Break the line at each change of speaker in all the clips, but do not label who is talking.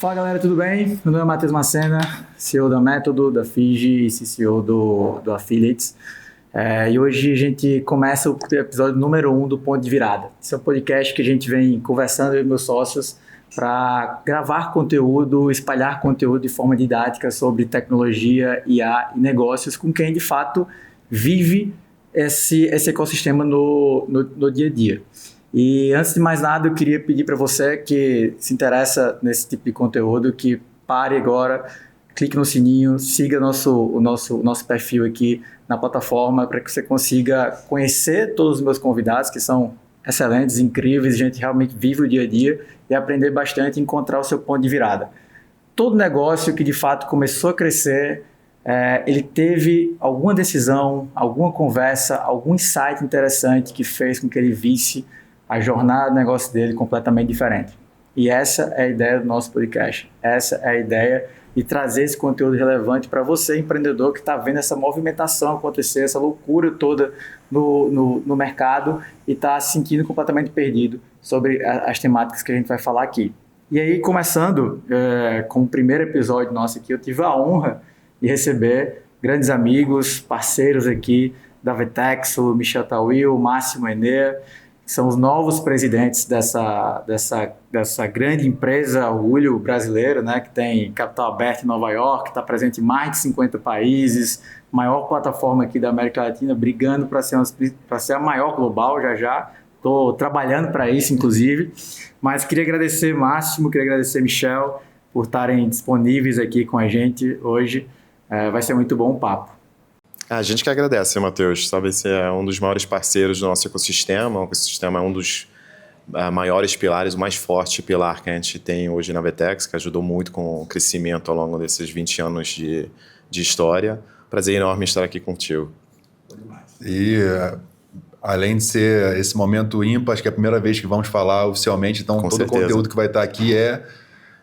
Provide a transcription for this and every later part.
Fala galera, tudo bem? Meu nome é Matheus Macena, CEO da Método, da Fiji e CCO do Affiliates. E hoje a gente começa o episódio número 1 do Ponto de Virada. Esse é um podcast que a gente vem conversando com meus sócios para gravar conteúdo, espalhar conteúdo de forma didática sobre tecnologia, IA e negócios com quem de fato vive esse ecossistema no dia a dia. E antes de mais nada, eu queria pedir para você que se interessa nesse tipo de conteúdo, que pare agora, clique no sininho, siga o nosso perfil aqui na plataforma para que você consiga conhecer todos os meus convidados, que são excelentes, incríveis, gente realmente vive o dia a dia e aprender bastante e encontrar o seu ponto de virada. Todo negócio que de fato começou a crescer, ele teve alguma decisão, alguma conversa, algum insight interessante que fez com que ele visse a jornada do negócio dele completamente diferente. E essa é a ideia do nosso podcast. Essa é a ideia de trazer esse conteúdo relevante para você, empreendedor, que está vendo essa movimentação acontecer, essa loucura toda no mercado e está se sentindo completamente perdido sobre as temáticas que a gente vai falar aqui. E aí, começando com o primeiro episódio nosso aqui, eu tive a honra de receber grandes amigos, parceiros aqui da Vetex, o Michel Tawil, o Máximo Enea, são os novos presidentes dessa grande empresa, orgulho brasileiro, né, que tem capital aberto em Nova York, está presente em mais de 50 países, maior plataforma aqui da América Latina, brigando para ser a maior global já. Estou trabalhando para isso, inclusive. Mas queria agradecer Máximo, queria agradecer Michel por estarem disponíveis aqui com a gente hoje. Vai ser muito bom o papo.
A gente que agradece, Matheus. Sabe, você é um dos maiores parceiros do nosso ecossistema. O ecossistema é um dos maiores pilares, o mais forte pilar que a gente tem hoje na Vetex, que ajudou muito com o crescimento ao longo desses 20 anos de história. Prazer enorme estar aqui contigo.
E além de ser esse momento ímpar, acho que é a primeira vez que vamos falar oficialmente, então todo o conteúdo que vai estar aqui é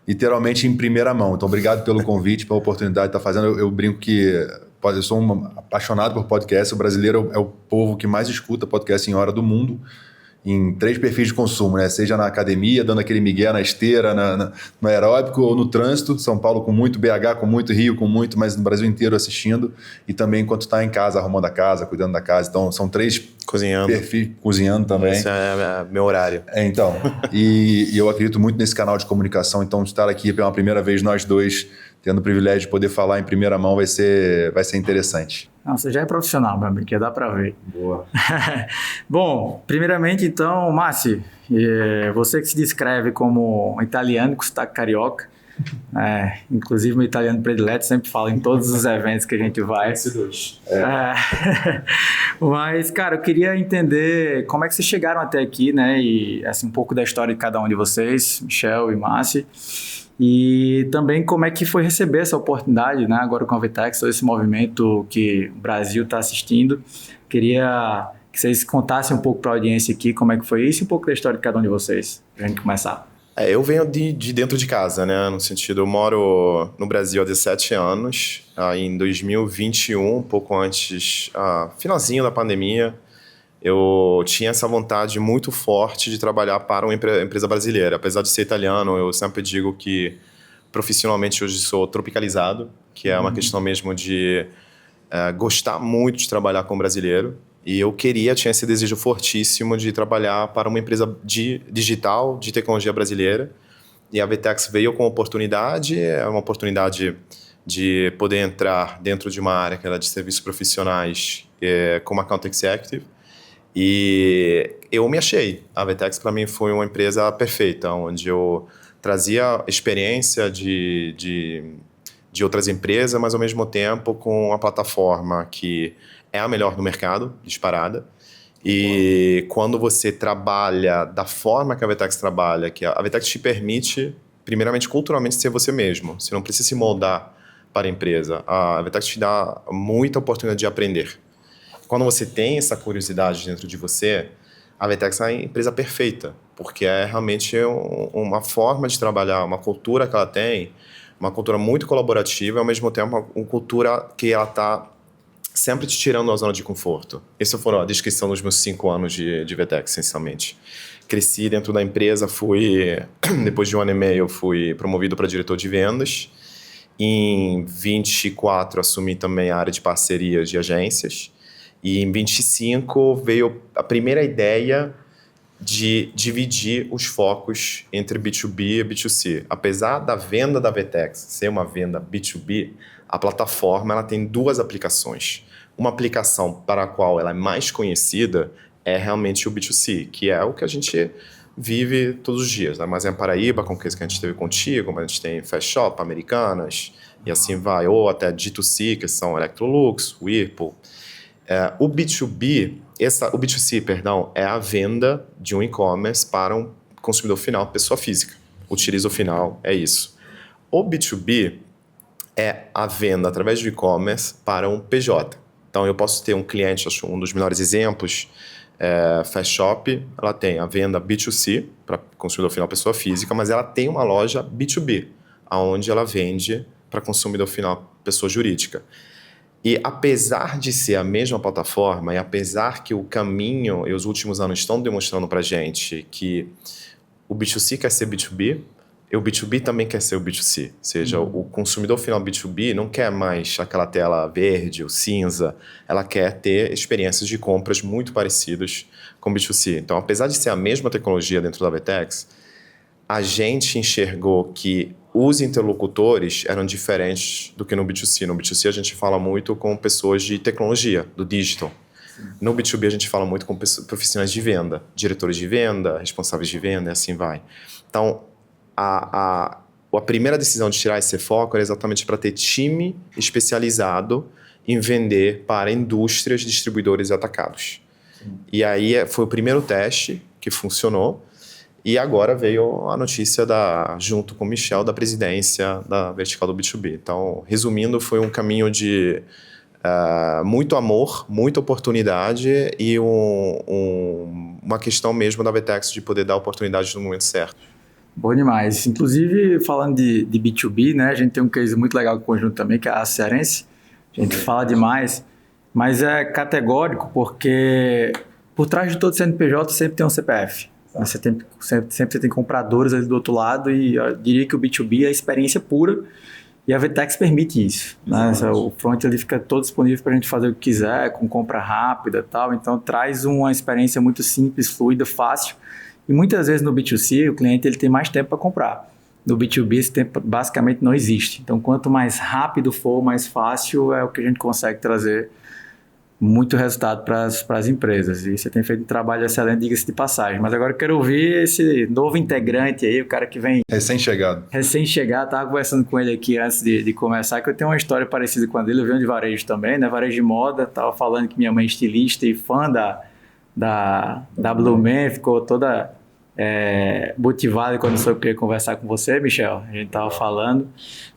literalmente em primeira mão. Então obrigado pelo convite, pela oportunidade de estar fazendo. Eu brinco que eu sou apaixonado por podcast. O brasileiro é o povo que mais escuta podcast em hora do mundo, em 3 perfis de consumo, né? Seja na academia, dando aquele migué na esteira, no aeróbico ou no trânsito. São Paulo com muito, BH com muito, Rio com muito, mas no Brasil inteiro assistindo. E também enquanto está em casa, arrumando a casa, cuidando da casa. Então são 3 perfis, cozinhando também.
Esse é meu horário.
Então, e eu acredito muito nesse canal de comunicação. Então estar aqui pela primeira vez nós dois, tendo o privilégio de poder falar em primeira mão, vai ser interessante.
Não, você já é profissional, meu amigo, que dá para ver.
Boa.
Bom, primeiramente, então, Márcio, você que se descreve como um italiano com sotaque carioca, inclusive meu italiano predileto, sempre fala em todos os eventos que a gente vai. Mas, cara, eu queria entender como é que vocês chegaram até aqui, né? E assim, um pouco da história de cada um de vocês, Michel e Márcio. E também como é que foi receber essa oportunidade, né, agora com a Vetex, todo esse movimento que o Brasil está assistindo. Queria que vocês contassem um pouco para a audiência aqui como é que foi isso e um pouco da história de cada um de vocês, para a gente começar.
Eu venho de dentro de casa, né, no sentido, eu moro no Brasil há 17 anos, em 2021, um pouco antes, finalzinho da pandemia, eu tinha essa vontade muito forte de trabalhar para uma empresa brasileira. Apesar de ser italiano, eu sempre digo que profissionalmente hoje sou tropicalizado, que é uma questão mesmo de gostar muito de trabalhar com brasileiro. E eu tinha esse desejo fortíssimo de trabalhar para uma empresa digital, de tecnologia brasileira. E a Vetex veio com oportunidade, uma oportunidade de poder entrar dentro de uma área que era de serviços profissionais como Account Executive. E eu me achei. A Vetex, para mim, foi uma empresa perfeita, onde eu trazia experiência de outras empresas, mas, ao mesmo tempo, com uma plataforma que é a melhor do mercado, disparada. E quando você trabalha da forma que a Vetex trabalha, que a Vetex te permite, primeiramente, culturalmente, ser você mesmo. Você não precisa se moldar para a empresa. A Vetex te dá muita oportunidade de aprender. Quando você tem essa curiosidade dentro de você, a Vetex é a empresa perfeita, porque é realmente uma forma de trabalhar, uma cultura que ela tem, uma cultura muito colaborativa, e ao mesmo tempo uma cultura que ela está sempre te tirando da zona de conforto. Essa foi a descrição dos meus 5 anos de VTEX, essencialmente. Cresci dentro da empresa, depois de 1 ano e meio, eu fui promovido para diretor de vendas. Em 24, assumi também a área de parcerias de agências. E em 25, veio a primeira ideia de dividir os focos entre B2B e B2C. Apesar da venda da VTEX ser uma venda B2B, a plataforma ela tem 2 aplicações. Uma aplicação para a qual ela é mais conhecida é realmente o B2C, que é o que a gente vive todos os dias. Armazém Paraíba, com o que a gente teve contigo, mas a gente tem Fast Shop, Americanas, e assim vai. Ou até D2C, que são Electrolux, Whirlpool. O B2B, o B2C, perdão, é a venda de um e-commerce para um consumidor final, pessoa física. Utiliza o final, é isso. O B2B é a venda através do e-commerce para um PJ. Então, eu posso ter um cliente, acho um dos melhores exemplos, Fast Shop, ela tem a venda B2C, para consumidor final, pessoa física, mas ela tem uma loja B2B, onde ela vende para consumidor final, pessoa jurídica. E apesar de ser a mesma plataforma, e apesar que o caminho e os últimos anos estão demonstrando para a gente que o B2C quer ser B2B, e o B2B também quer ser o B2C. Ou seja, o consumidor final B2B não quer mais aquela tela verde ou cinza, ela quer ter experiências de compras muito parecidas com o B2C. Então, apesar de ser a mesma tecnologia dentro da VTEX, a gente enxergou que os interlocutores eram diferentes do que no B2C. No B2C a gente fala muito com pessoas de tecnologia, do digital. No B2B a gente fala muito com profissionais de venda, diretores de venda, responsáveis de venda e assim vai. Então, a primeira decisão de tirar esse foco era exatamente para ter time especializado em vender para indústrias, distribuidores e atacados. E aí foi o primeiro teste que funcionou. E agora veio a notícia, junto com o Michel, da presidência da vertical do B2B. Então, resumindo, foi um caminho de muito amor, muita oportunidade e uma questão mesmo da VTEX de poder dar oportunidade no momento certo.
Bom demais. Inclusive, falando de B2B, né, a gente tem um case muito legal com o conjunto também, que é a Cearense. A gente fala demais, mas é categórico porque por trás de todo CNPJ sempre tem um CPF. Sempre você tem compradores ali do outro lado e eu diria que o B2B é a experiência pura e a VTEX permite isso. Né? O front ali fica todo disponível para a gente fazer o que quiser, com compra rápida e tal. Então traz uma experiência muito simples, fluida, fácil. E muitas vezes no B2C o cliente ele tem mais tempo para comprar. No B2B esse tempo basicamente não existe. Então quanto mais rápido for, mais fácil é o que a gente consegue trazer muito resultado para as empresas. E você tem feito um trabalho excelente, diga-se de passagem. Mas agora eu quero ouvir esse novo integrante aí, o cara que vem...
Recém-chegado.
Estava conversando com ele aqui antes de começar, que eu tenho uma história parecida com a dele. Eu venho de varejo também, né? Varejo de moda. Estava falando que minha mãe é estilista e fã da Blumen, ficou toda motivada quando soube que eu ia conversar com você, Michel. A gente estava falando.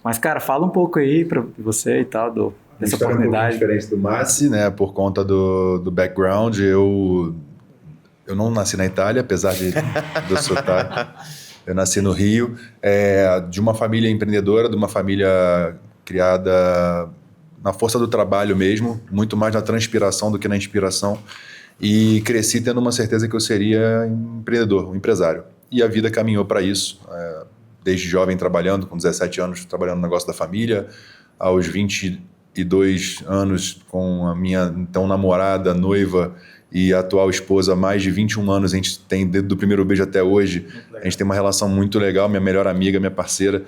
Mas, cara, fala um pouco aí para você e tal, essa oportunidade.
É um pouco diferente do Massi, né? Por conta do background, eu não nasci na Itália, apesar do sotaque. Eu nasci no Rio, de uma família empreendedora, de uma família criada na força do trabalho mesmo, muito mais na transpiração do que na inspiração. E cresci tendo uma certeza que eu seria empreendedor, um empresário. E a vida caminhou para isso. Desde jovem trabalhando, com 17 anos trabalhando no negócio da família, aos 22 anos com a minha então namorada, noiva e atual esposa, mais de 21 anos, a gente tem desde do primeiro beijo até hoje, a gente tem uma relação muito legal, minha melhor amiga, minha parceira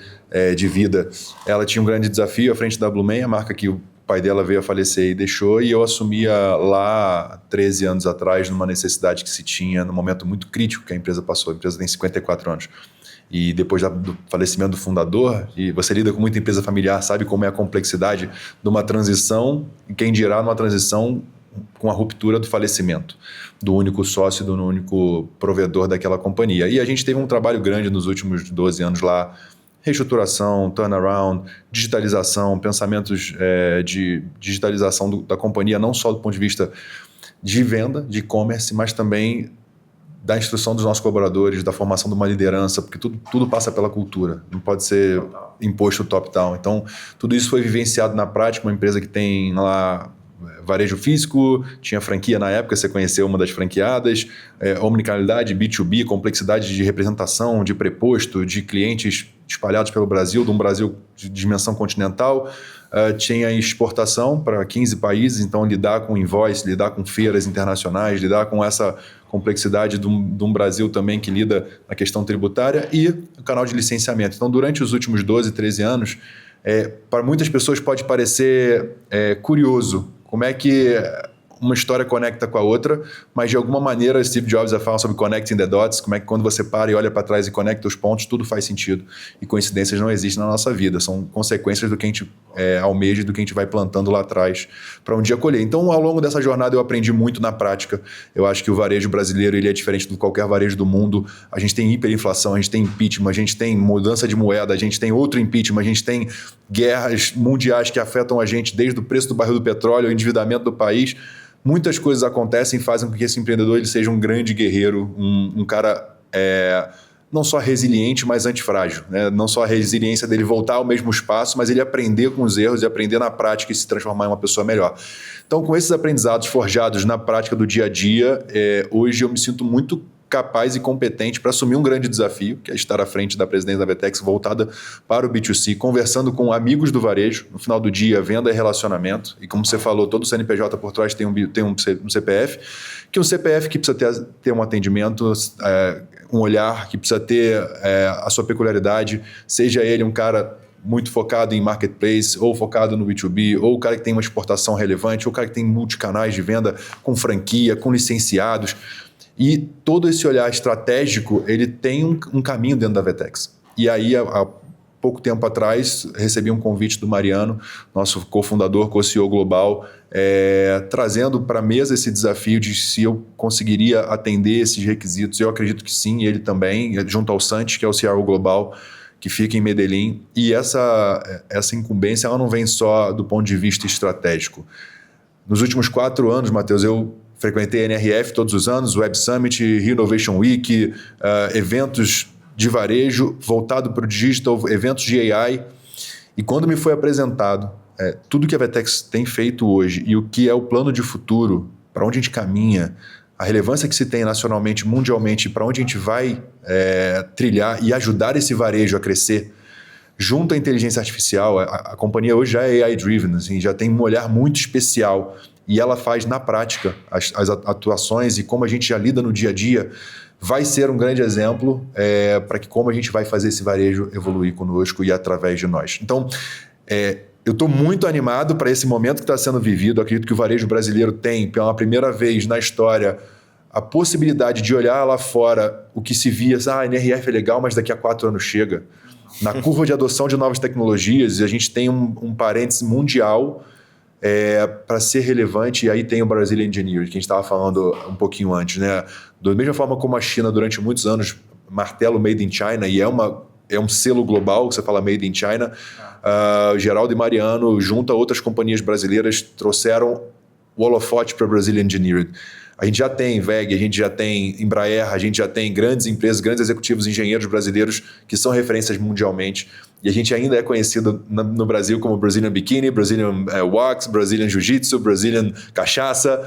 de vida. Ela tinha um grande desafio à frente da Blumen, a marca que o pai dela veio a falecer e deixou, e eu assumia lá 13 anos atrás, numa necessidade que se tinha, num momento muito crítico que a empresa passou. A empresa tem 54 anos. E depois do falecimento do fundador, e você lida com muita empresa familiar, sabe como é a complexidade de uma transição, e quem dirá numa transição com a ruptura do falecimento do único sócio, do único provedor daquela companhia. E a gente teve um trabalho grande nos últimos 12 anos lá, reestruturação, turnaround, digitalização, pensamentos de digitalização da companhia, não só do ponto de vista de venda, de e-commerce, mas também da instrução dos nossos colaboradores, da formação de uma liderança, porque tudo passa pela cultura, não pode ser imposto top-down. Então, tudo isso foi vivenciado na prática, uma empresa que tem lá varejo físico, tinha franquia na época, você conheceu uma das franqueadas, omnicanalidade, B2B, complexidade de representação, de preposto, de clientes espalhados pelo Brasil, de um Brasil de dimensão continental. Tinha exportação para 15 países, então lidar com invoice, lidar com feiras internacionais, lidar com essa complexidade de um Brasil também que lida na questão tributária e o canal de licenciamento. Então, durante os últimos 12, 13 anos, para muitas pessoas pode parecer curioso como é que uma história conecta com a outra, mas de alguma maneira Steve Jobs já fala sobre connecting the dots, como é que quando você para e olha para trás e conecta os pontos, tudo faz sentido. E coincidências não existem na nossa vida, são consequências do que a gente almeja e do que a gente vai plantando lá atrás para um dia colher. Então, ao longo dessa jornada eu aprendi muito na prática. Eu acho que o varejo brasileiro ele é diferente de qualquer varejo do mundo. A gente tem hiperinflação, a gente tem impeachment, a gente tem mudança de moeda, a gente tem outro impeachment, a gente tem guerras mundiais que afetam a gente desde o preço do barril do petróleo, o endividamento do país. Muitas coisas acontecem e fazem com que esse empreendedor ele seja um grande guerreiro, um cara não só resiliente, mas antifrágil. Né? Não só a resiliência dele voltar ao mesmo espaço, mas ele aprender com os erros e aprender na prática e se transformar em uma pessoa melhor. Então, com esses aprendizados forjados na prática do dia a dia, hoje eu me sinto muito capaz e competente para assumir um grande desafio, que é estar à frente da presidência da Vetex voltada para o B2C, conversando com amigos do varejo, no final do dia, venda e relacionamento, e como você falou, todo o CNPJ por trás tem um CPF, que um CPF que precisa ter um atendimento, um olhar, que precisa ter a sua peculiaridade, seja ele um cara muito focado em marketplace, ou focado no B2B, ou o cara que tem uma exportação relevante, ou o cara que tem multicanais de venda com franquia, com licenciados. E todo esse olhar estratégico, ele tem um caminho dentro da Vetex. E aí, há pouco tempo atrás, recebi um convite do Mariano, nosso cofundador, co-CEO global, trazendo para a mesa esse desafio de se eu conseguiria atender esses requisitos. Eu acredito que sim, ele também, junto ao Santi, que é o CRO global, que fica em Medellín. E essa incumbência ela não vem só do ponto de vista estratégico. Nos últimos 4 anos, Matheus, eu frequentei a NRF todos os anos, Web Summit, Rio Innovation Week, eventos de varejo voltado para o digital, eventos de AI. E quando me foi apresentado tudo que a Vetex tem feito hoje e o que é o plano de futuro, para onde a gente caminha, a relevância que se tem nacionalmente, mundialmente, para onde a gente vai trilhar e ajudar esse varejo a crescer, junto à inteligência artificial, a companhia hoje já é AI-driven, assim, já tem um olhar muito especial e ela faz na prática as atuações e como a gente já lida no dia a dia, vai ser um grande exemplo para que como a gente vai fazer esse varejo evoluir conosco e através de nós. Então, eu estou muito animado para esse momento que está sendo vivido. Eu acredito que o varejo brasileiro tem, pela primeira vez na história, a possibilidade de olhar lá fora o que se via, a NRF é legal, mas daqui a 4 anos chega. Na curva de adoção de novas tecnologias, a gente tem um parêntese mundial para ser relevante, e aí tem o Brazilian Engineering, que a gente estava falando um pouquinho antes. Né? Da mesma forma como a China, durante muitos anos, martelo Made in China, e é um selo global, que você fala Made in China, Geraldo e Mariano, junto a outras companhias brasileiras, trouxeram o holofote para o Brazilian Engineering. A gente já tem WEG, a gente já tem Embraer, a gente já tem grandes empresas, grandes executivos, engenheiros brasileiros que são referências mundialmente. E a gente ainda é conhecido no Brasil como Brazilian Bikini, Brazilian Wax, Brazilian Jiu-Jitsu, Brazilian Cachaça.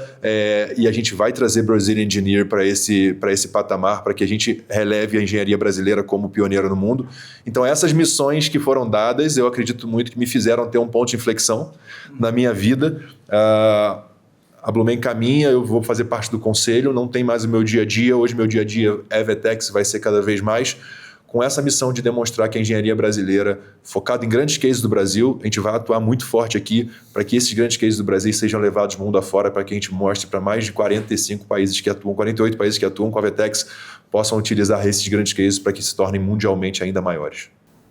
E a gente vai trazer Brazilian Engineer para esse patamar, para que a gente releve a engenharia brasileira como pioneira no mundo. Então, essas missões que foram dadas, eu acredito muito que me fizeram ter um ponto de inflexão na minha vida. A Blumen caminha, eu vou fazer parte do conselho, não tem mais o meu dia a dia. Hoje, meu dia a dia é Vetex, vai ser cada vez mais. Com essa missão de demonstrar que a engenharia brasileira, focada em grandes cases do Brasil, a gente vai atuar muito forte aqui para que esses grandes cases do Brasil sejam levados mundo afora, para que a gente mostre para mais de 45 países que atuam, 48 países que atuam com a Vetex, possam utilizar esses grandes cases para que se tornem mundialmente ainda maiores.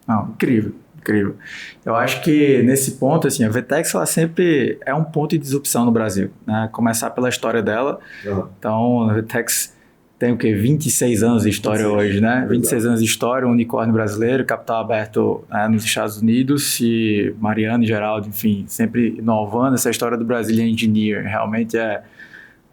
Incrível. Incrível. Eu acho que nesse ponto, assim, a Vetex ela sempre é um ponto de disrupção no Brasil, né? Começar pela história dela. Então, a Vetex tem o quê? 26 anos de história hoje, né? Verdade. 26 anos de história, um unicórnio brasileiro, capital aberto nos Estados Unidos, e Mariano e Geraldo, enfim, sempre inovando essa história do Brazilian Engineer. Realmente é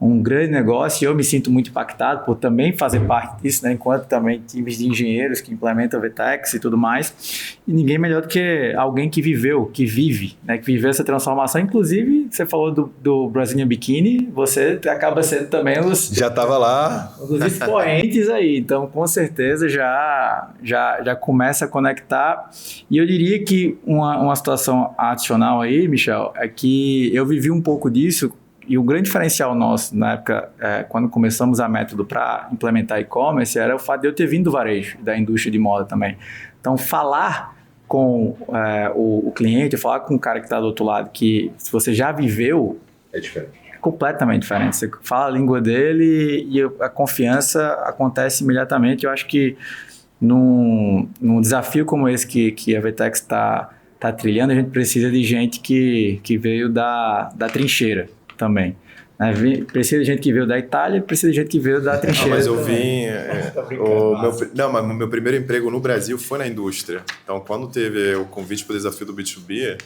um grande negócio, e eu me sinto muito impactado por também fazer parte disso, né, enquanto também times de engenheiros que implementam a VTEX e tudo mais, e ninguém melhor do que alguém que viveu, que vive, né, que viveu essa transformação. Inclusive, você falou do Brazilian Bikini, você acaba sendo também
já estava lá,
um dos expoentes aí, então com certeza já começa a conectar. E eu diria que uma situação adicional aí, Michel, é que eu vivi um pouco disso. E o grande diferencial nosso, na época, quando começamos a Método para implementar e-commerce, era o fato de eu ter vindo do varejo, da indústria de moda também. Então, falar com o cliente, falar com o cara que está do outro lado, que se você já viveu...
É diferente.
É completamente diferente. Você fala a língua dele e a confiança acontece imediatamente. Eu acho que num desafio como esse que a VTEX está trilhando, a gente precisa de gente que veio da trincheira também. Né? Precisa de gente que veio da Itália, precisa de gente que veio da trincheira.
Mas eu vim... mas meu primeiro emprego no Brasil foi na indústria. Então, quando teve o convite para o desafio do B2B,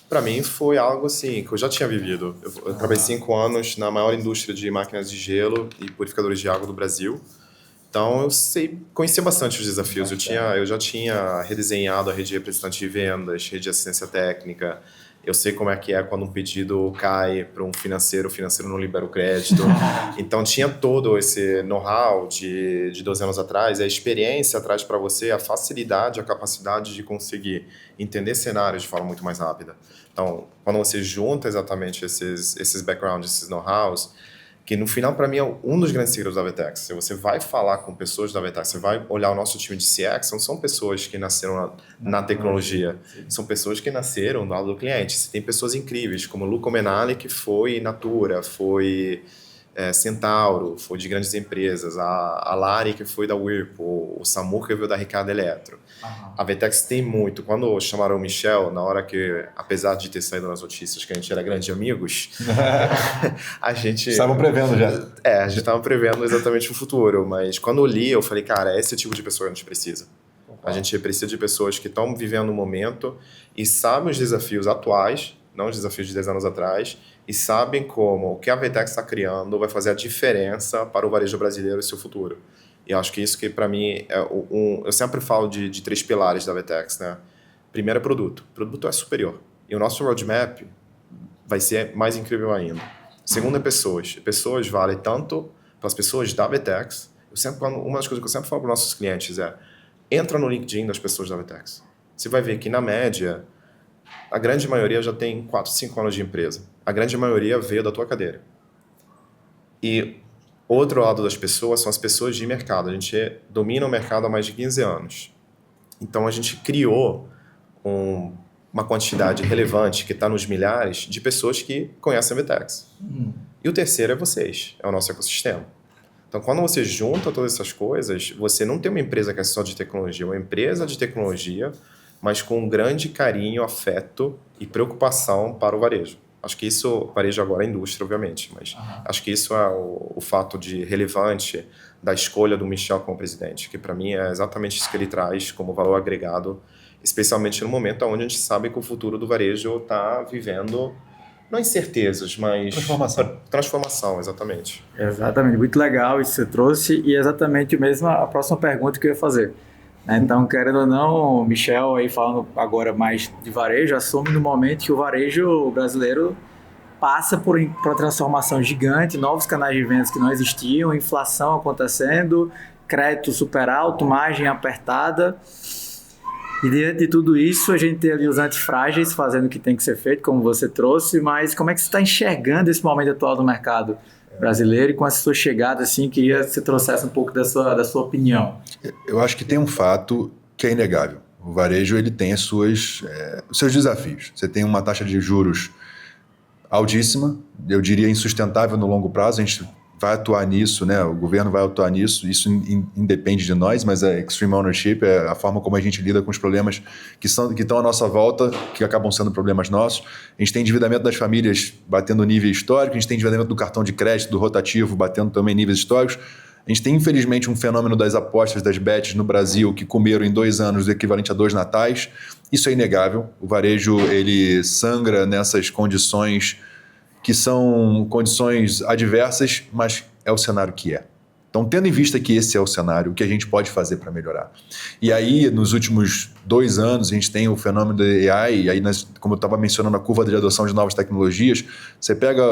para mim foi algo assim que eu já tinha vivido. Eu trabalhei 5 anos na maior indústria de máquinas de gelo e purificadores de água do Brasil. Então, eu conhecia bastante os desafios. Eu já tinha redesenhado a rede de representante de vendas, rede de assistência técnica. Eu sei como é que é quando um pedido cai para um financeiro, o financeiro não libera o crédito. Então, tinha todo esse know-how de 12 anos atrás, a experiência traz para você a facilidade, a capacidade de conseguir entender cenários de forma muito mais rápida. Então, quando você junta exatamente esses backgrounds, esses know-hows, que no final, para mim, é um dos grandes segredos da VTEX. Se você vai falar com pessoas da VTEX, você vai olhar o nosso time de CX, não são pessoas que nasceram na tecnologia, são pessoas que nasceram do lado do cliente. Você tem pessoas incríveis, como o Luca Menali, que foi Natura, foi Centauro, foi de grandes empresas, a Lari, que foi da Whirlpool, o Samur, que veio da Ricardo Eletro. A VTEX tem muito. Quando chamaram o Michel, na hora que, apesar de ter saído nas notícias que a gente era grande amigos, a gente...
Estavam prevendo já.
A gente estava prevendo exatamente o futuro, mas quando eu li, eu falei, cara, é esse tipo de pessoa que a gente precisa. A gente precisa de pessoas que estão vivendo o momento e sabem os desafios atuais, não os desafios de 10 anos atrás, e sabem como o que a VTEX está criando vai fazer a diferença para o varejo brasileiro e seu futuro. E eu acho que isso que, para mim, eu sempre falo de 3 pilares da VTEX, né? Primeiro é produto. O produto é superior. E o nosso roadmap vai ser mais incrível ainda. Segundo é pessoas. Pessoas valem tanto para as pessoas da VTEX. Uma das coisas que eu sempre falo para os nossos clientes é: entra no LinkedIn das pessoas da VTEX. Você vai ver que, na média, a grande maioria já tem 4, 5 anos de empresa. A grande maioria veio da tua cadeira. E outro lado das pessoas são as pessoas de mercado. A gente domina o mercado há mais de 15 anos. Então, a gente criou uma quantidade relevante, que está nos milhares, de pessoas que conhecem a VTEX. E o terceiro é vocês, é o nosso ecossistema. Então, quando você junta todas essas coisas, você não tem uma empresa que é só de tecnologia, é uma empresa de tecnologia, mas com um grande carinho, afeto e preocupação para o varejo. Acho que isso, varejo agora é indústria, obviamente, mas acho que isso é o fato de relevante da escolha do Michel como presidente, que para mim é exatamente isso que ele traz como valor agregado, especialmente no momento onde a gente sabe que o futuro do varejo está vivendo, não incertezas, mas... Transformação, exatamente.
Exatamente, muito legal isso que você trouxe, e exatamente a próxima pergunta que eu ia fazer. Então, querendo ou não, o Michel aí falando agora mais de varejo, assume no momento que o varejo brasileiro passa por uma transformação gigante, novos canais de vendas que não existiam, inflação acontecendo, crédito super alto, margem apertada. E diante de tudo isso, a gente tem ali os antifrágeis fazendo o que tem que ser feito, como você trouxe, mas como é que você está enxergando esse momento atual do mercado brasileiro, e com essa sua chegada, assim, queria que você trouxesse um pouco da sua opinião.
Eu acho que tem um fato que é inegável. O varejo, ele tem os seus desafios. Você tem uma taxa de juros altíssima, eu diria insustentável no longo prazo. A gente vai atuar nisso, né? O governo vai atuar nisso, isso independe de nós, mas a Extreme Ownership é a forma como a gente lida com os problemas que estão à nossa volta, que acabam sendo problemas nossos. A gente tem endividamento das famílias batendo nível histórico, a gente tem endividamento do cartão de crédito, do rotativo, batendo também níveis históricos. A gente tem, infelizmente, um fenômeno das apostas, das bets no Brasil, que comeram em 2 anos o equivalente a 2 natais. Isso é inegável. O varejo, ele sangra nessas condições que são condições adversas, mas é o cenário que é. Então, tendo em vista que esse é o cenário, o que a gente pode fazer para melhorar? E aí, nos últimos 2 anos, a gente tem o fenômeno da AI, e aí, como eu estava mencionando, a curva de adoção de novas tecnologias, você pega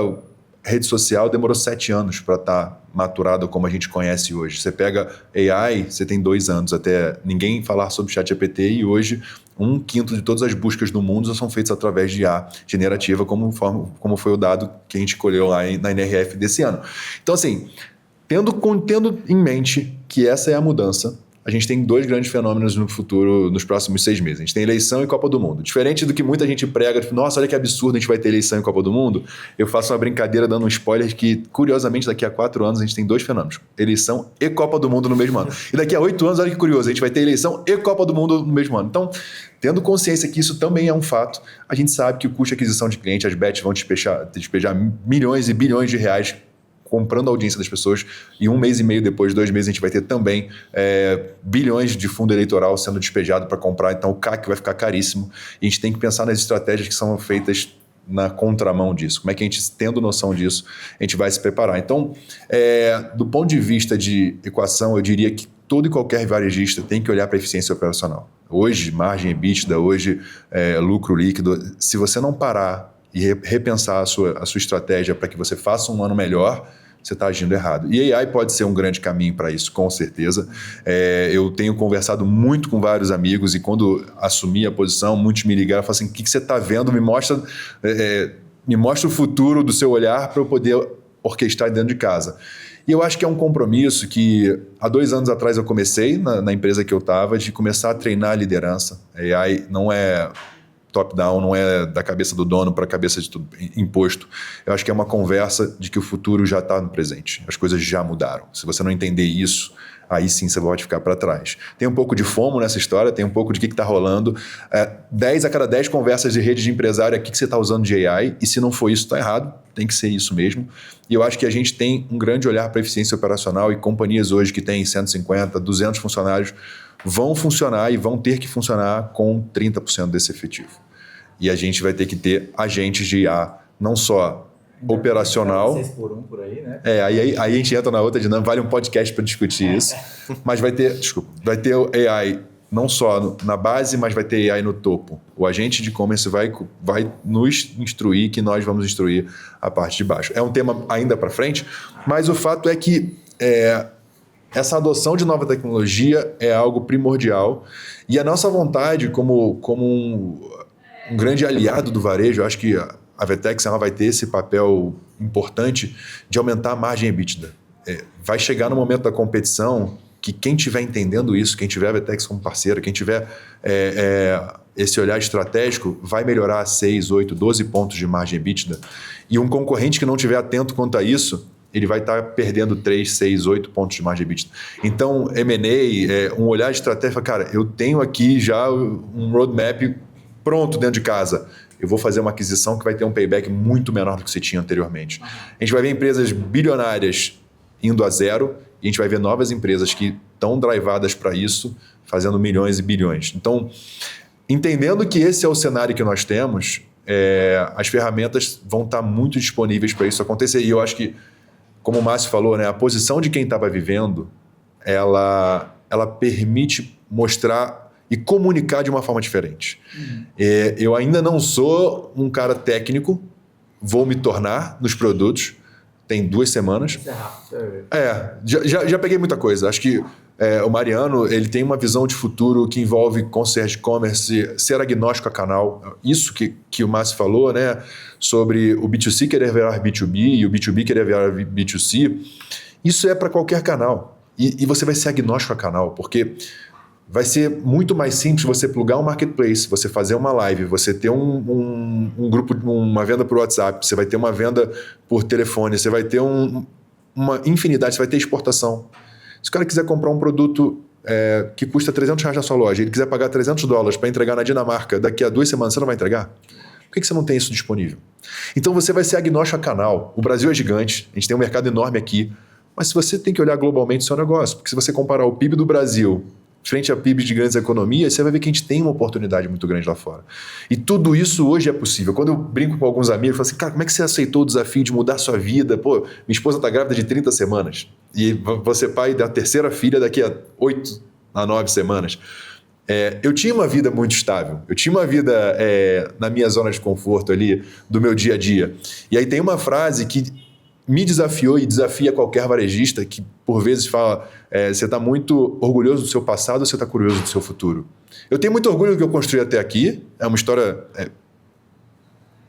rede social, demorou 7 anos para estar maturada como a gente conhece hoje. Você pega AI, você tem 2 anos até ninguém falar sobre ChatGPT, e hoje 1/5 de todas as buscas do mundo são feitas através de IA generativa, como foi o dado que a gente colheu lá na NRF desse ano. Então, assim, tendo em mente que essa é a mudança, a gente tem 2 grandes fenômenos no futuro, nos próximos 6 meses. A gente tem eleição e Copa do Mundo. Diferente do que muita gente prega, tipo, nossa, olha que absurdo, a gente vai ter eleição e Copa do Mundo. Eu faço uma brincadeira dando um spoiler que, curiosamente, daqui a 4 anos a gente tem 2 fenômenos. Eleição e Copa do Mundo no mesmo ano. E daqui a 8 anos, olha que curioso, a gente vai ter eleição e Copa do Mundo no mesmo ano. Então, tendo consciência que isso também é um fato, a gente sabe que o custo de aquisição de cliente, as bets vão despejar milhões e bilhões de reais comprando a audiência das pessoas, e 1 mês e meio depois, 2 meses, a gente vai ter também bilhões de fundo eleitoral sendo despejado para comprar, então o CAC vai ficar caríssimo, e a gente tem que pensar nas estratégias que são feitas na contramão disso. Como é que a gente, tendo noção disso, a gente vai se preparar? Então, do ponto de vista de equação, eu diria que todo e qualquer varejista tem que olhar para a eficiência operacional. Hoje, margem EBITDA, hoje, lucro líquido, se você não parar e repensar a sua estratégia para que você faça um ano melhor, você está agindo errado. E AI pode ser um grande caminho para isso, com certeza. Eu tenho conversado muito com vários amigos, e quando assumi a posição, muitos me ligaram e falaram assim, o que você está vendo? Me mostra o futuro do seu olhar para eu poder orquestrar dentro de casa. E eu acho que é um compromisso que há 2 anos atrás eu comecei na empresa que eu estava, de começar a treinar a liderança. AI não é top-down, não é da cabeça do dono para a cabeça de tudo imposto. Eu acho que é uma conversa de que o futuro já está no presente. As coisas já mudaram. Se você não entender isso, aí sim você pode ficar para trás. Tem um pouco de FOMO nessa história, tem um pouco de o que está rolando. 10 a cada 10 conversas de rede de empresário, o que você está usando de AI, e se não for isso, está errado. Tem que ser isso mesmo. E eu acho que a gente tem um grande olhar para a eficiência operacional, e companhias hoje que têm 150, 200 funcionários vão funcionar e vão ter que funcionar com 30% desse efetivo. E a gente vai ter que ter agentes de IA, não só operacional.
6 por 1 por aí, né?
Aí a gente entra na outra dinâmica, vale um podcast para discutir isso. Mas vai ter o AI não só na base, mas vai ter AI no topo. O agente de e-commerce vai nos instruir, que nós vamos instruir a parte de baixo. É um tema ainda para frente, mas o fato é que essa adoção de nova tecnologia é algo primordial, e a nossa vontade como um grande aliado do varejo, eu acho que a Vetex ela vai ter esse papel importante de aumentar a margem EBITDA. Vai chegar no momento da competição que quem estiver entendendo isso, quem tiver a Vetex como parceira, quem tiver esse olhar estratégico, vai melhorar 6, 8, 12 pontos de margem EBITDA. E um concorrente que não estiver atento quanto a isso, ele vai estar perdendo 3, 6, 8 pontos de margem EBITDA. Então, M&A, um olhar estratégico, cara, eu tenho aqui já um roadmap pronto dentro de casa. Eu vou fazer uma aquisição que vai ter um payback muito menor do que você tinha anteriormente. A gente vai ver empresas bilionárias indo a zero, e a gente vai ver novas empresas que estão drivadas para isso, fazendo milhões e bilhões. Então, entendendo que esse é o cenário que nós temos, as ferramentas vão estar muito disponíveis para isso acontecer. E eu acho que, como o Márcio falou, né, a posição de quem estava vivendo, ela permite mostrar e comunicar de uma forma diferente. Eu ainda não sou um cara técnico, vou me tornar nos produtos, tem 2 semanas. Já peguei muita coisa. Acho que o Mariano ele tem uma visão de futuro que envolve concierge commerce, ser agnóstico a canal. Isso que o Márcio falou, né, sobre o B2C querer virar B2B e o B2B querer virar B2C, isso é para qualquer canal. E você vai ser agnóstico a canal, porque vai ser muito mais simples você plugar um marketplace, você fazer uma live, você ter um grupo, uma venda por WhatsApp, você vai ter uma venda por telefone, você vai ter uma infinidade, você vai ter exportação. Se o cara quiser comprar um produto que custa R$300 na sua loja, ele quiser pagar $300 para entregar na Dinamarca daqui a 2 semanas, você não vai entregar? Por que você não tem isso disponível? Então você vai ser agnóstico a canal. O Brasil é gigante, a gente tem um mercado enorme aqui, mas se você tem que olhar globalmente o seu negócio, porque se você comparar o PIB do Brasil frente a PIBs de grandes economias, você vai ver que a gente tem uma oportunidade muito grande lá fora. E tudo isso hoje é possível. Quando eu brinco com alguns amigos, eu falo assim, cara, como é que você aceitou o desafio de mudar a sua vida? Pô, minha esposa está grávida de 30 semanas e você pai da terceira filha daqui a 8 a 9 semanas. Eu tinha uma vida muito estável, eu tinha uma vida na minha zona de conforto ali, do meu dia a dia. E aí tem uma frase que me desafiou e desafia qualquer varejista que por vezes fala, você está muito orgulhoso do seu passado ou você está curioso do seu futuro? Eu tenho muito orgulho do que eu construí até aqui, é uma história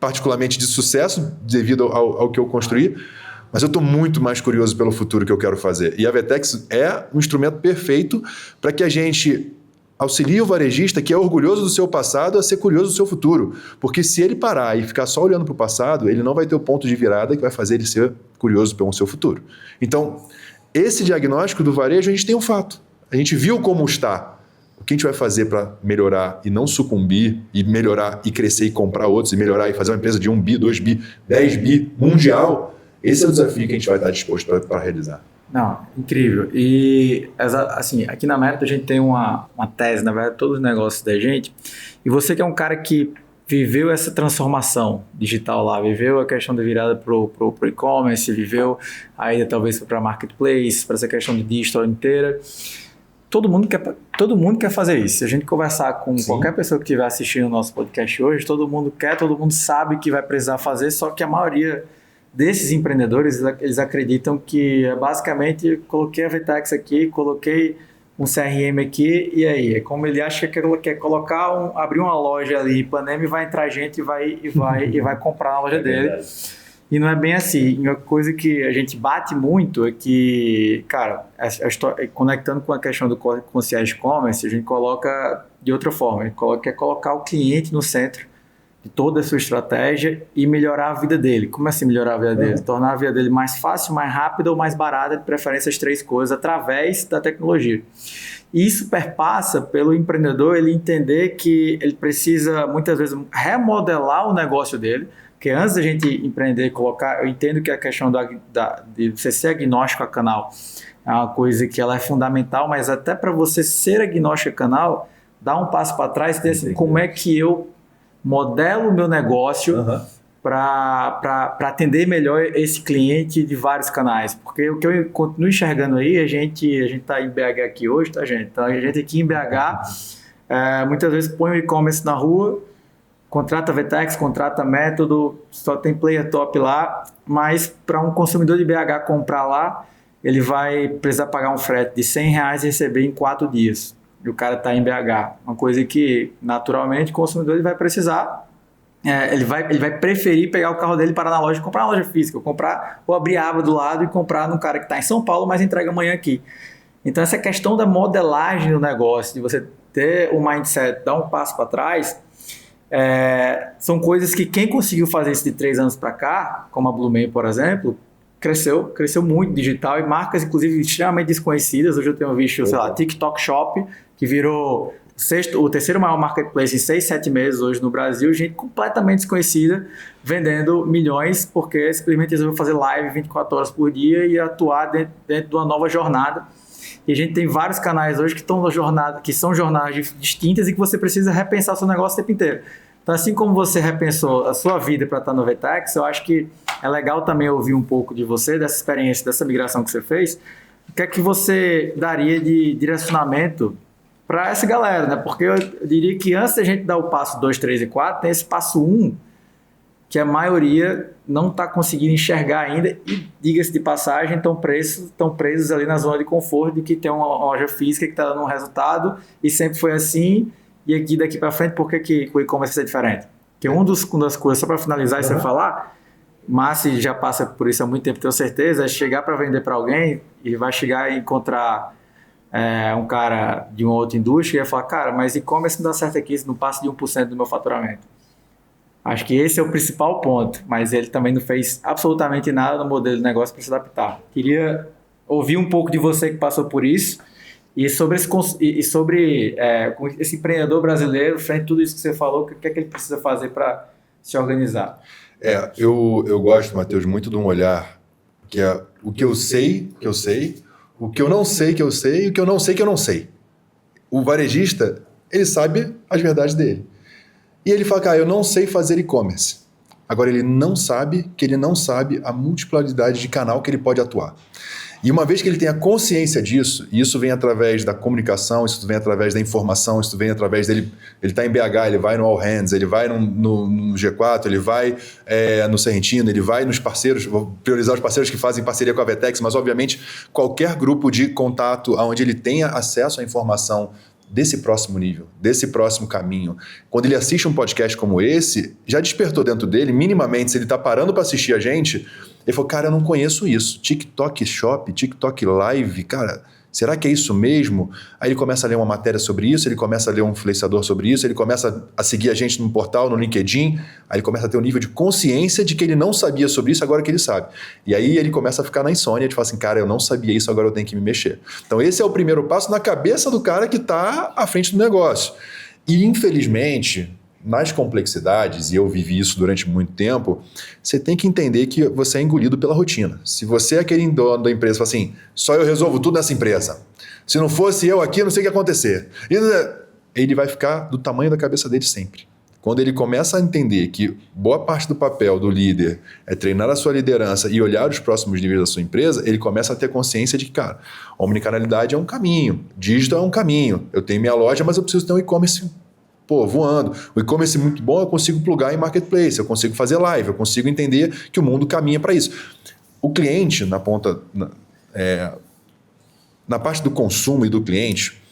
particularmente de sucesso devido ao que eu construí, mas eu estou muito mais curioso pelo futuro que eu quero fazer. E a Vetex é um instrumento perfeito para que a gente auxilie o varejista que é orgulhoso do seu passado a ser curioso do seu futuro. Porque se ele parar e ficar só olhando para o passado, ele não vai ter o ponto de virada que vai fazer ele ser curioso pelo seu futuro. Então, esse diagnóstico do varejo, a gente tem um fato. A gente viu como está. O que a gente vai fazer para melhorar e não sucumbir, e melhorar e crescer e comprar outros, e melhorar e fazer uma empresa de 1 bi, 2 bi, 10 bi, mundial, esse é o desafio que a gente vai estar disposto para realizar.
Não, incrível. E, assim, aqui na Meta a gente tem uma tese, na verdade, todos os negócios da gente. E você que é um cara que viveu essa transformação digital lá, viveu a questão da virada pro e-commerce, viveu a ida talvez para marketplace, para essa questão de digital inteira. Todo mundo quer fazer isso. Se a gente conversar com qualquer pessoa que estiver assistindo o nosso podcast hoje, todo mundo quer, todo mundo sabe que vai precisar fazer, só que a maioria desses empreendedores, eles acreditam que basicamente coloquei a Vetex aqui, coloquei um CRM aqui e aí, é como ele acha que quer colocar, abrir uma loja ali em Ipanema e vai entrar gente e vai comprar na loja dele. Verdade. E não é bem assim. Uma coisa que a gente bate muito é que, cara, conectando com a questão do concierge commerce, a gente coloca de outra forma, a gente quer colocar o cliente no centro de toda a sua estratégia e melhorar a vida dele. Como assim melhorar a vida dele? Tornar a vida dele mais fácil, mais rápida ou mais barata, de preferência as 3 coisas, através da tecnologia. E isso perpassa pelo empreendedor ele entender que ele precisa, muitas vezes, remodelar o negócio dele, porque antes da gente empreender, eu entendo que a questão de você ser agnóstico a canal é uma coisa que ela é fundamental, mas até para você ser agnóstico a canal, dá um passo para trás e dizer assim, como é que eu modelo o meu negócio para atender melhor esse cliente de vários canais. Porque o que eu continuo enxergando aí, a gente está em BH aqui hoje, tá, gente? Então, a gente aqui em BH, muitas vezes põe o e-commerce na rua, contrata a Vetex, contrata a Método, só tem player top lá, mas para um consumidor de BH comprar lá, ele vai precisar pagar um frete de R$100 e receber em 4 dias. E o cara está em BH. Uma coisa que, naturalmente, o consumidor ele vai precisar, ele vai preferir pegar o carro dele e parar na loja e comprar na loja física, ou abrir a aba do lado e comprar num cara que está em São Paulo, mas entrega amanhã aqui. Então, essa questão da modelagem do negócio, de você ter o mindset, dar um passo para trás, são coisas que quem conseguiu fazer isso de 3 anos para cá, como a Blumen, por exemplo, cresceu muito digital e marcas, inclusive, extremamente desconhecidas. Hoje eu tenho visto, sei lá, TikTok Shop, que virou o terceiro maior marketplace em 6, 7 meses hoje no Brasil, gente completamente desconhecida, vendendo milhões, porque simplesmente resolveu fazer live 24 horas por dia e atuar dentro de uma nova jornada. E a gente tem vários canais hoje que são jornadas distintas e que você precisa repensar o seu negócio o tempo inteiro. Então, assim como você repensou a sua vida para estar no Vetex, eu acho que é legal também ouvir um pouco de você, dessa experiência, dessa migração que você fez. O que é que você daria de direcionamento para essa galera, né? Porque eu diria que antes da gente dar o passo 2, 3 e 4, tem esse passo 1, que a maioria não está conseguindo enxergar ainda e, diga-se de passagem, estão presos ali na zona de conforto de que tem uma loja física que está dando um resultado e sempre foi assim, e aqui daqui para frente, por que o e-commerce é diferente? Porque uma das coisas, só para finalizar e você falar, Márcio já passa por isso há muito tempo, tenho certeza, é chegar para vender para alguém e vai chegar e encontrar um cara de uma outra indústria e vai falar, cara, mas e-commerce não dá certo aqui, isso não passa de 1% do meu faturamento. Acho que esse é o principal ponto, mas ele também não fez absolutamente nada no modelo de negócio para se adaptar. Queria ouvir um pouco de você que passou por isso e sobre esse empreendedor brasileiro, frente a tudo isso que você falou, o que é que ele precisa fazer para se organizar?
Eu gosto, Matheus, muito de um olhar que é o que eu sei, o que eu não sei que eu sei e o que eu não sei que eu não sei. o varejista, ele sabe as verdades dele. E ele fala, cara, eu não sei fazer e-commerce. Agora, ele não sabe a multiplicidade de canal que ele pode atuar. E uma vez que ele tem a consciência disso, e isso vem através da comunicação, isso vem através da informação, isso vem através dele, ele está em BH, ele vai no All Hands, ele vai no G4, ele vai no Serrentino, ele vai nos parceiros, vou priorizar os parceiros que fazem parceria com a Vetex, mas obviamente qualquer grupo de contato onde ele tenha acesso à informação desse próximo nível, desse próximo caminho. Quando ele assiste um podcast como esse, já despertou dentro dele, minimamente, se ele está parando para assistir a gente, ele falou, cara, eu não conheço isso. TikTok Shop, TikTok Live, cara, será que é isso mesmo? Aí ele começa a ler uma matéria sobre isso, ele começa a ler um influenciador sobre isso, ele começa a seguir a gente no portal, no LinkedIn, aí ele começa a ter um nível de consciência de que ele não sabia sobre isso, agora que ele sabe. E aí ele começa a ficar na insônia, de falar assim, cara, eu não sabia isso, agora eu tenho que me mexer. Então esse é o primeiro passo na cabeça do cara que está à frente do negócio. E infelizmente, nas complexidades, e eu vivi isso durante muito tempo, você tem que entender que você é engolido pela rotina. Se você é aquele dono da empresa, fala assim, só eu resolvo tudo nessa empresa. Se não fosse eu aqui, eu não sei o que ia acontecer. E ele vai ficar do tamanho da cabeça dele sempre. Quando ele começa a entender que boa parte do papel do líder é treinar a sua liderança e olhar os próximos níveis da sua empresa, ele começa a ter consciência de que, cara, omnicanalidade é um caminho, digital é um caminho. Eu tenho minha loja, mas eu preciso ter um e-commerce voando. O e-commerce muito bom, eu consigo plugar em marketplace, eu consigo fazer live, eu consigo entender que o mundo caminha para isso. O cliente, na parte do consumo e do cliente,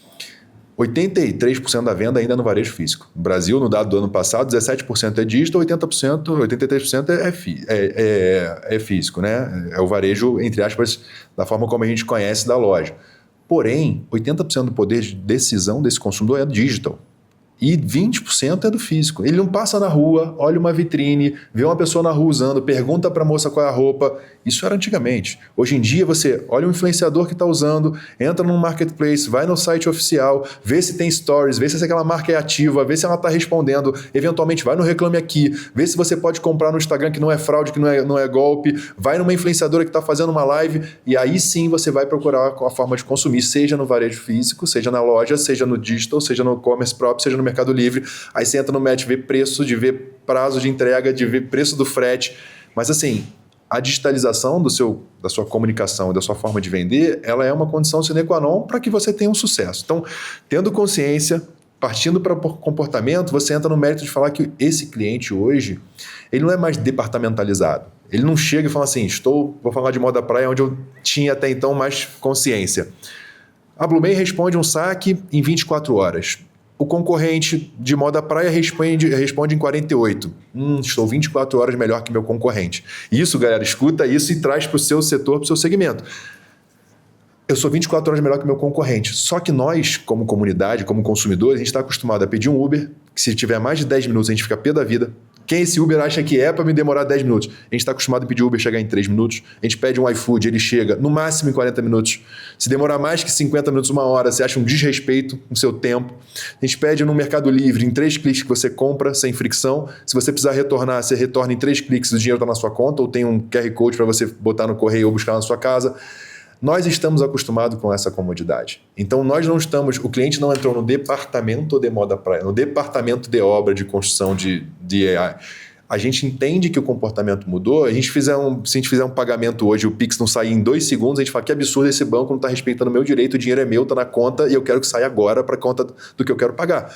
83% da venda ainda é no varejo físico. No Brasil, no dado do ano passado, 17% é digital, 83% é físico, né? É o varejo, entre aspas, da forma como a gente conhece da loja. Porém, 80% do poder de decisão desse consumidor é digital. E 20% é do físico. Ele não passa na rua, olha uma vitrine, vê uma pessoa na rua usando, pergunta para a moça qual é a roupa. Isso era antigamente. Hoje em dia você olha um influenciador que está usando, entra num marketplace, vai no site oficial, vê se tem stories, vê se aquela marca é ativa, vê se ela está respondendo, eventualmente vai no Reclame Aqui, vê se você pode comprar no Instagram que não é fraude, que não é golpe, vai numa influenciadora que está fazendo uma live e aí sim você vai procurar a forma de consumir, seja no varejo físico, seja na loja, seja no digital, seja no e-commerce próprio, seja no Mercado Livre. Aí você entra no Match, vê preço, de ver prazo de entrega, de ver preço do frete. Mas assim, a digitalização da sua comunicação e da sua forma de vender, ela é uma condição sine qua non para que você tenha um sucesso. Então, tendo consciência, partindo para o comportamento, você entra no mérito de falar que esse cliente hoje, ele não é mais departamentalizado. Ele não chega e fala assim, vou falar de moda praia, onde eu tinha até então mais consciência. A Blumei responde um saque em 24 horas. O concorrente de moda praia responde em 48. Estou 24 horas melhor que meu concorrente. Isso, galera, escuta isso e traz para o seu setor, para o seu segmento. Eu sou 24 horas melhor que meu concorrente. Só que nós, como comunidade, como consumidores, a gente está acostumado a pedir um Uber, que se tiver mais de 10 minutos a gente fica pé da vida. Quem esse Uber acha que é para me demorar 10 minutos? A gente está acostumado a pedir Uber chegar em 3 minutos. A gente pede um iFood, ele chega no máximo em 40 minutos. Se demorar mais que 50 minutos, 1 hora, você acha um desrespeito com o seu tempo. A gente pede no Mercado Livre, em 3 cliques que você compra, sem fricção. Se você precisar retornar, você retorna em 3 cliques, o dinheiro está na sua conta, ou tem um QR Code para você botar no correio ou buscar na sua casa. Nós estamos acostumados com essa comodidade. Então, o cliente não entrou no departamento de moda praia, no departamento de obra, de construção de AI. A gente entende que o comportamento mudou. Se a gente fizer um pagamento hoje, o Pix não sair em 2 segundos, a gente fala que absurdo, esse banco não está respeitando o meu direito, o dinheiro é meu, está na conta e eu quero que saia agora para a conta do que eu quero pagar.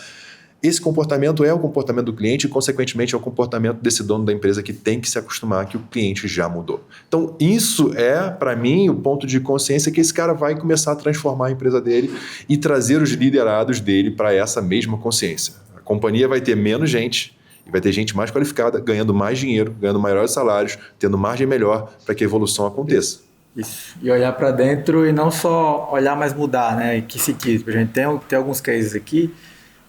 Esse comportamento é o comportamento do cliente e, consequentemente, é o comportamento desse dono da empresa que tem que se acostumar que o cliente já mudou. Então, isso é, para mim, o ponto de consciência que esse cara vai começar a transformar a empresa dele e trazer os liderados dele para essa mesma consciência. A companhia vai ter menos gente e vai ter gente mais qualificada, ganhando mais dinheiro, ganhando maiores salários, tendo margem melhor para que a evolução aconteça.
Isso. E olhar para dentro e não só olhar, mas mudar, né? Que se quis. A gente tem alguns cases aqui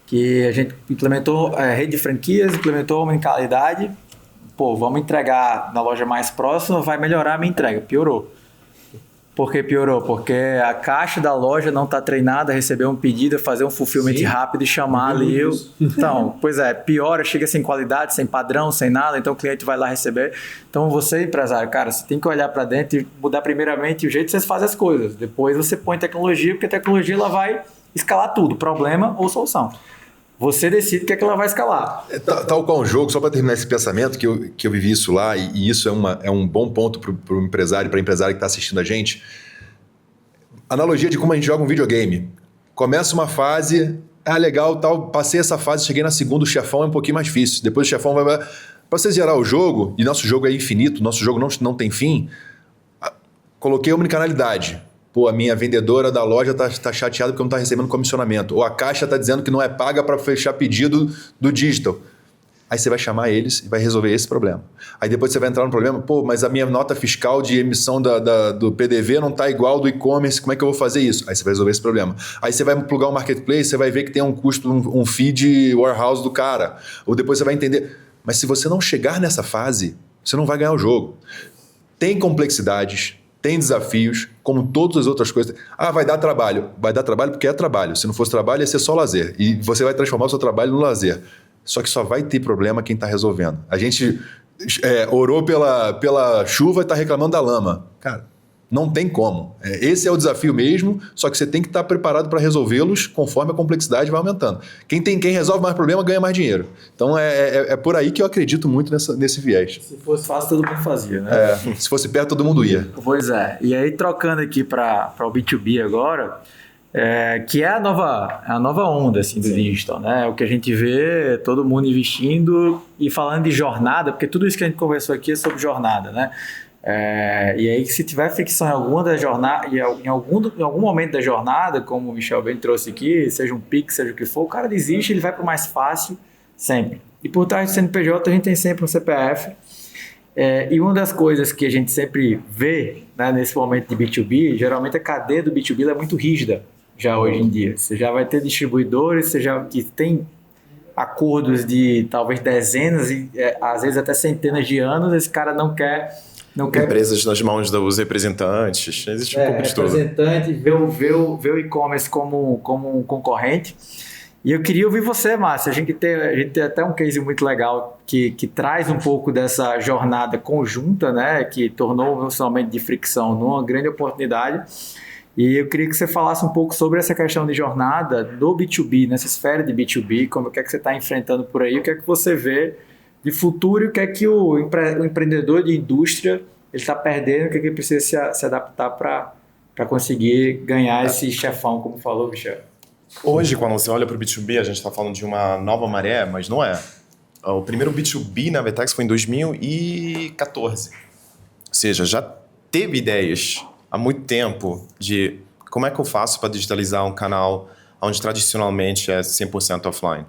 que a gente implementou rede de franquias, implementou omnicanalidade, vamos entregar na loja mais próxima, vai melhorar a minha entrega, piorou. Por que piorou? Porque a caixa da loja não está treinada a receber um pedido, fazer um fulfillment rápido e chamar ali. Então, pois é, piora, chega sem qualidade, sem padrão, sem nada, então o cliente vai lá receber. Então você, empresário, cara, você tem que olhar para dentro e mudar primeiramente o jeito que você faz as coisas. Depois você põe tecnologia, porque a tecnologia ela vai escalar tudo, problema ou solução. Você decide o que é que ela vai escalar.
Tal qual um jogo, só para terminar esse pensamento, que eu vivi isso lá, e isso é um bom ponto para o empresário, para a empresária que está assistindo a gente. Analogia de como a gente joga um videogame. Começa uma fase, legal, tal, passei essa fase, cheguei na segunda, o chefão é um pouquinho mais difícil. Depois o chefão vai... Para você zerar o jogo, e nosso jogo é infinito, nosso jogo não tem fim, coloquei omnicanalidade. Pô, a minha vendedora da loja tá chateada porque não está recebendo comissionamento. Ou a caixa está dizendo que não é paga para fechar pedido do digital. Aí você vai chamar eles e vai resolver esse problema. Aí depois você vai entrar no problema, pô, mas a minha nota fiscal de emissão do PDV não está igual do e-commerce, como é que eu vou fazer isso? Aí você vai resolver esse problema. Aí você vai plugar um marketplace, você vai ver que tem um custo, um feed warehouse do cara. Ou depois você vai entender. Mas se você não chegar nessa fase, você não vai ganhar o jogo. Tem complexidades, tem desafios, como todas as outras coisas. Vai dar trabalho. Vai dar trabalho porque é trabalho. Se não fosse trabalho, ia ser só lazer. E você vai transformar o seu trabalho no lazer. Só que só vai ter problema quem está resolvendo. A gente orou pela chuva e está reclamando da lama. Cara, não tem como. Esse é o desafio mesmo, só que você tem que estar preparado para resolvê-los conforme a complexidade vai aumentando. Quem resolve mais problema ganha mais dinheiro. Então é por aí que eu acredito muito nesse viés.
Se fosse fácil, todo mundo fazia, né?
Se fosse perto, todo mundo ia.
Pois é. E aí, trocando aqui para o B2B agora, que é a nova onda assim, do digital, né? O que a gente vê todo mundo investindo e falando de jornada, porque tudo isso que a gente conversou aqui é sobre jornada, né? E aí, se tiver fricção em alguma da jornada, em algum momento da jornada, como o Michel bem trouxe aqui, seja um Pix, seja o que for, o cara desiste, ele vai para o mais fácil sempre. E por trás do CNPJ, a gente tem sempre um CPF. E uma das coisas que a gente sempre vê, né, nesse momento de B2B, geralmente a cadeia do B2B é muito rígida já hoje em dia. Você já vai ter distribuidores, que tem acordos de talvez dezenas e às vezes até centenas de anos, esse cara não quer...
Empresas nas mãos dos representantes, existe um pouco de tudo.
Representante, vê o e-commerce como um concorrente. E eu queria ouvir você, Márcio. A gente tem até um case muito legal que traz um pouco dessa jornada conjunta, né, que tornou o relacionamento de fricção numa grande oportunidade. E eu queria que você falasse um pouco sobre essa questão de jornada do B2B, nessa esfera de B2B, como é que você está enfrentando por aí, o que é que você vê de futuro e o que é que o empreendedor de indústria está perdendo, o que é que ele precisa se adaptar para conseguir ganhar esse chefão, como falou o Michel.
Hoje, quando você olha para o B2B, a gente está falando de uma nova maré, mas não é. O primeiro B2B na Vertex foi em 2014. Ou seja, já teve ideias há muito tempo de como é que eu faço para digitalizar um canal onde tradicionalmente é 100% offline.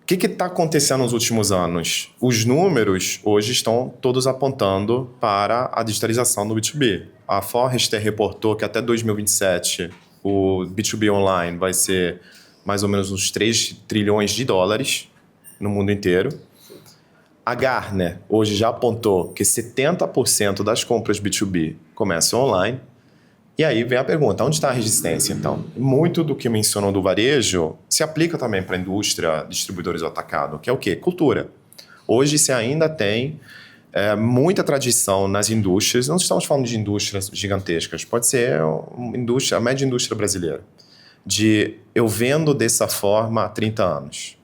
O que está acontecendo nos últimos anos? Os números hoje estão todos apontando para a digitalização do B2B. A Forrester reportou que até 2027 o B2B online vai ser mais ou menos uns 3 trilhões de dólares no mundo inteiro. A Gartner hoje já apontou que 70% das compras B2B começam online. E aí vem a pergunta, onde está a resistência, então? Muito do que mencionou do varejo se aplica também para a indústria, distribuidores do atacado, que é o quê? Cultura. Hoje se ainda tem muita tradição nas indústrias, não estamos falando de indústrias gigantescas, pode ser a média indústria brasileira, de eu vendo dessa forma há 30 anos.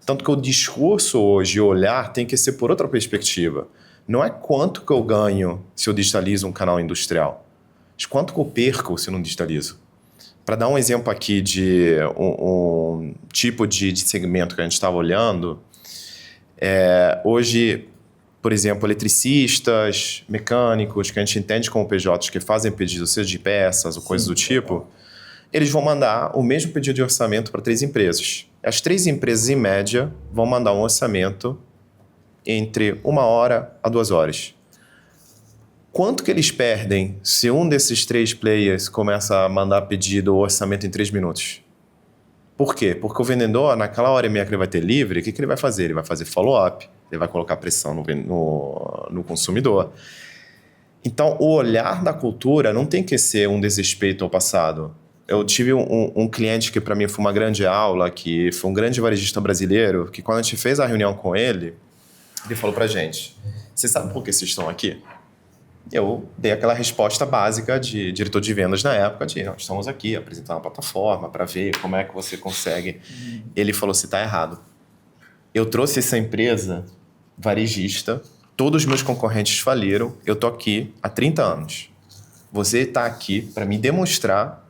Tanto que o discurso hoje, o olhar, tem que ser por outra perspectiva. Não é quanto que eu ganho se eu digitalizo um canal industrial, mas quanto que eu perco se eu não digitalizo. Para dar um exemplo aqui de um tipo de segmento que a gente estava olhando, hoje, por exemplo, eletricistas, mecânicos, que a gente entende como PJs, que fazem pedido, seja de peças ou coisas do tipo, eles vão mandar o mesmo pedido de orçamento para 3 empresas. As 3 empresas, em média, vão mandar um orçamento entre 1 hora a 2 horas. Quanto que eles perdem se um desses 3 players começa a mandar pedido ou orçamento em 3 minutos? Por quê? Porque o vendedor, naquela hora e meia que ele vai ter livre, o que ele vai fazer? Ele vai fazer follow-up, ele vai colocar pressão no consumidor. Então, o olhar da cultura não tem que ser um desrespeito ao passado. Eu tive um cliente que para mim foi uma grande aula, que foi um grande varejista brasileiro, que quando a gente fez a reunião com ele falou pra gente, vocês sabem por que vocês estão aqui? Eu dei aquela resposta básica de diretor de vendas na época, nós estamos aqui apresentando uma plataforma para ver como é que você consegue. Ele falou, você está errado. Eu trouxe essa empresa varejista, todos os meus concorrentes faliram, eu estou aqui há 30 anos. Você está aqui para me demonstrar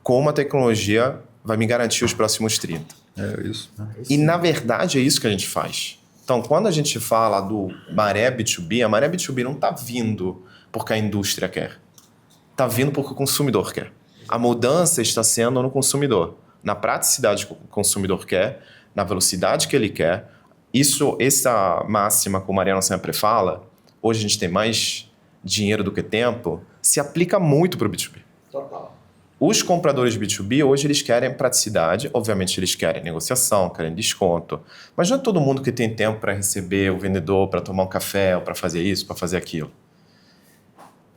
como a tecnologia vai me garantir os próximos 30.
É isso.
E, na verdade, é isso que a gente faz. Então, quando a gente fala do Maré B2B, a Maré B2B não está vindo porque a indústria quer. Está vindo porque o consumidor quer. A mudança está sendo no consumidor. Na praticidade que o consumidor quer, na velocidade que ele quer. Essa máxima que o Mariano sempre fala, hoje a gente tem mais dinheiro do que tempo, se aplica muito para o B2B.
Total.
Os compradores B2B, hoje, eles querem praticidade. Obviamente, eles querem negociação, querem desconto. Mas não é todo mundo que tem tempo para receber o vendedor, para tomar um café, ou para fazer isso, para fazer aquilo.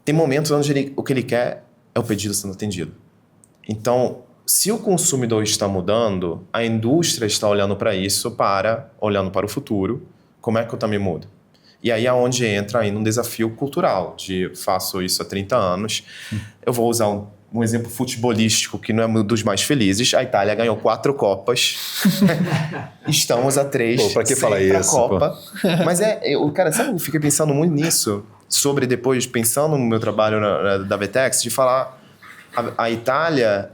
Tem momentos onde o que ele quer é o pedido sendo atendido. Então, se o consumidor está mudando, a indústria está olhando para isso, olhando para o futuro, como é que eu também mudo? E aí é onde entra ainda um desafio cultural, de faço isso há 30 anos, eu vou usar um exemplo futebolístico que não é um dos mais felizes. A Itália ganhou 4 Copas. Estamos a 3.
Pô, pra que falar isso?
Copa. Mas cara, sabe, eu fiquei pensando muito nisso, sobre depois, pensando no meu trabalho da Vetex, de falar, a Itália,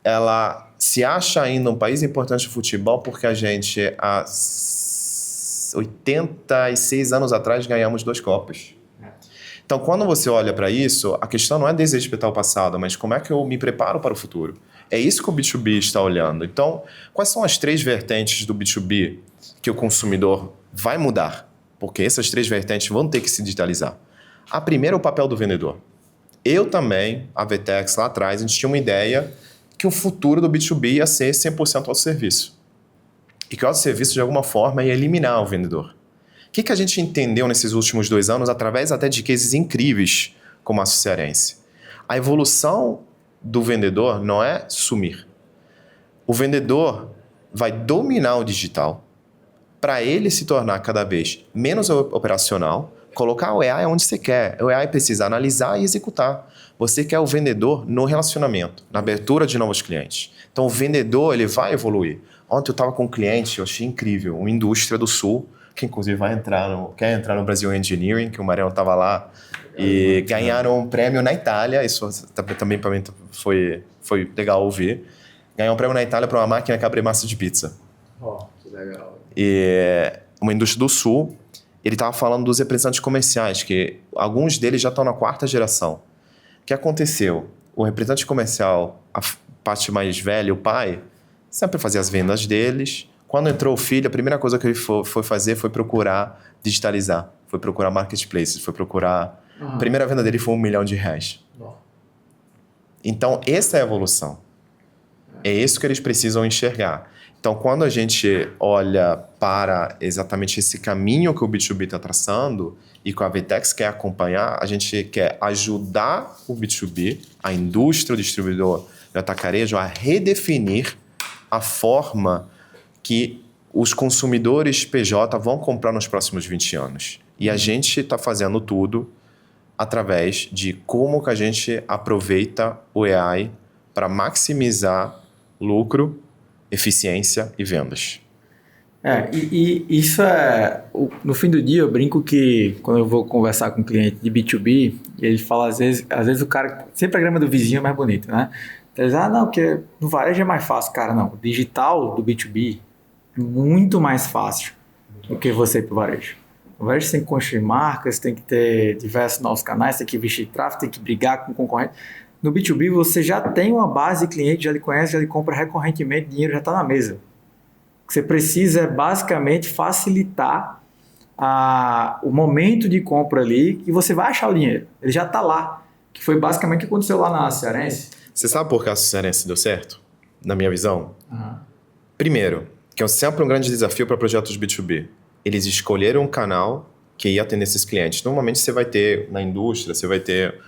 ela se acha ainda um país importante de futebol porque a gente, há 86 anos atrás, ganhamos 2 Copas. Então, quando você olha para isso, a questão não é desrespeitar o passado, mas como é que eu me preparo para o futuro? É isso que o B2B está olhando. Então, quais são as 3 vertentes do B2B que o consumidor vai mudar? Porque essas 3 vertentes vão ter que se digitalizar. A primeira é o papel do vendedor. Eu também, a Vetex lá atrás, a gente tinha uma ideia que o futuro do B2B ia ser 100% autosserviço. E que o autosserviço, de alguma forma, ia eliminar o vendedor. O que a gente entendeu nesses últimos 2 anos, através até de cases incríveis como a Cearense? A evolução do vendedor não é sumir. O vendedor vai dominar o digital para ele se tornar cada vez menos operacional, colocar o AI onde você quer. O AI precisa analisar e executar. Você quer o vendedor no relacionamento, na abertura de novos clientes. Então, o vendedor ele vai evoluir. Ontem eu estava com um cliente, eu achei incrível, uma indústria do Sul, que inclusive quer entrar no Brasil Engineering, que o Mariano estava lá, e ganharam um prêmio na Itália. Isso também para mim foi legal ouvir. Ganhou um prêmio na Itália para uma máquina que abre massa de pizza.
Que legal.
E uma indústria do Sul, ele estava falando dos representantes comerciais, que alguns deles já estão na 4ª geração. O que aconteceu? O representante comercial, a parte mais velha, o pai, sempre fazia as vendas deles. Quando entrou o filho, a primeira coisa que ele foi fazer foi procurar digitalizar, foi procurar marketplaces, foi procurar... A primeira venda dele foi R$1 milhão. Então, essa é a evolução. É isso que eles precisam enxergar. Então, quando a gente olha para exatamente esse caminho que o B2B está traçando e que a Vetex quer acompanhar, a gente quer ajudar o B2B, a indústria, o distribuidor de atacarejo, a redefinir a forma que os consumidores PJ vão comprar nos próximos 20 anos. E a gente está fazendo tudo através de como que a gente aproveita o AI para maximizar lucro, eficiência e vendas.
E isso no fim do dia eu brinco que quando eu vou conversar com um cliente de B2B, ele fala às vezes o cara, sempre a grama do vizinho é mais bonita, né? Então, eles não, porque no varejo é mais fácil. Cara, não, o digital do B2B é muito mais fácil do que você ir para o varejo. No varejo você tem que construir marcas, tem que ter diversos novos canais, tem que investir em tráfego, tem que brigar com o concorrente. No B2B você já tem uma base de cliente, já lhe conhece, já lhe compra recorrentemente, o dinheiro já está na mesa. O que você precisa é basicamente facilitar o momento de compra ali e você vai achar o dinheiro. Ele já está lá, que foi basicamente o que aconteceu lá na Cearense.
Você sabe por que a Cearense deu certo? Na minha visão? Primeiro, que é sempre um grande desafio para projetos B2B. Eles escolheram um canal que ia atender esses clientes. Normalmente você vai ter, na indústria, você vai ter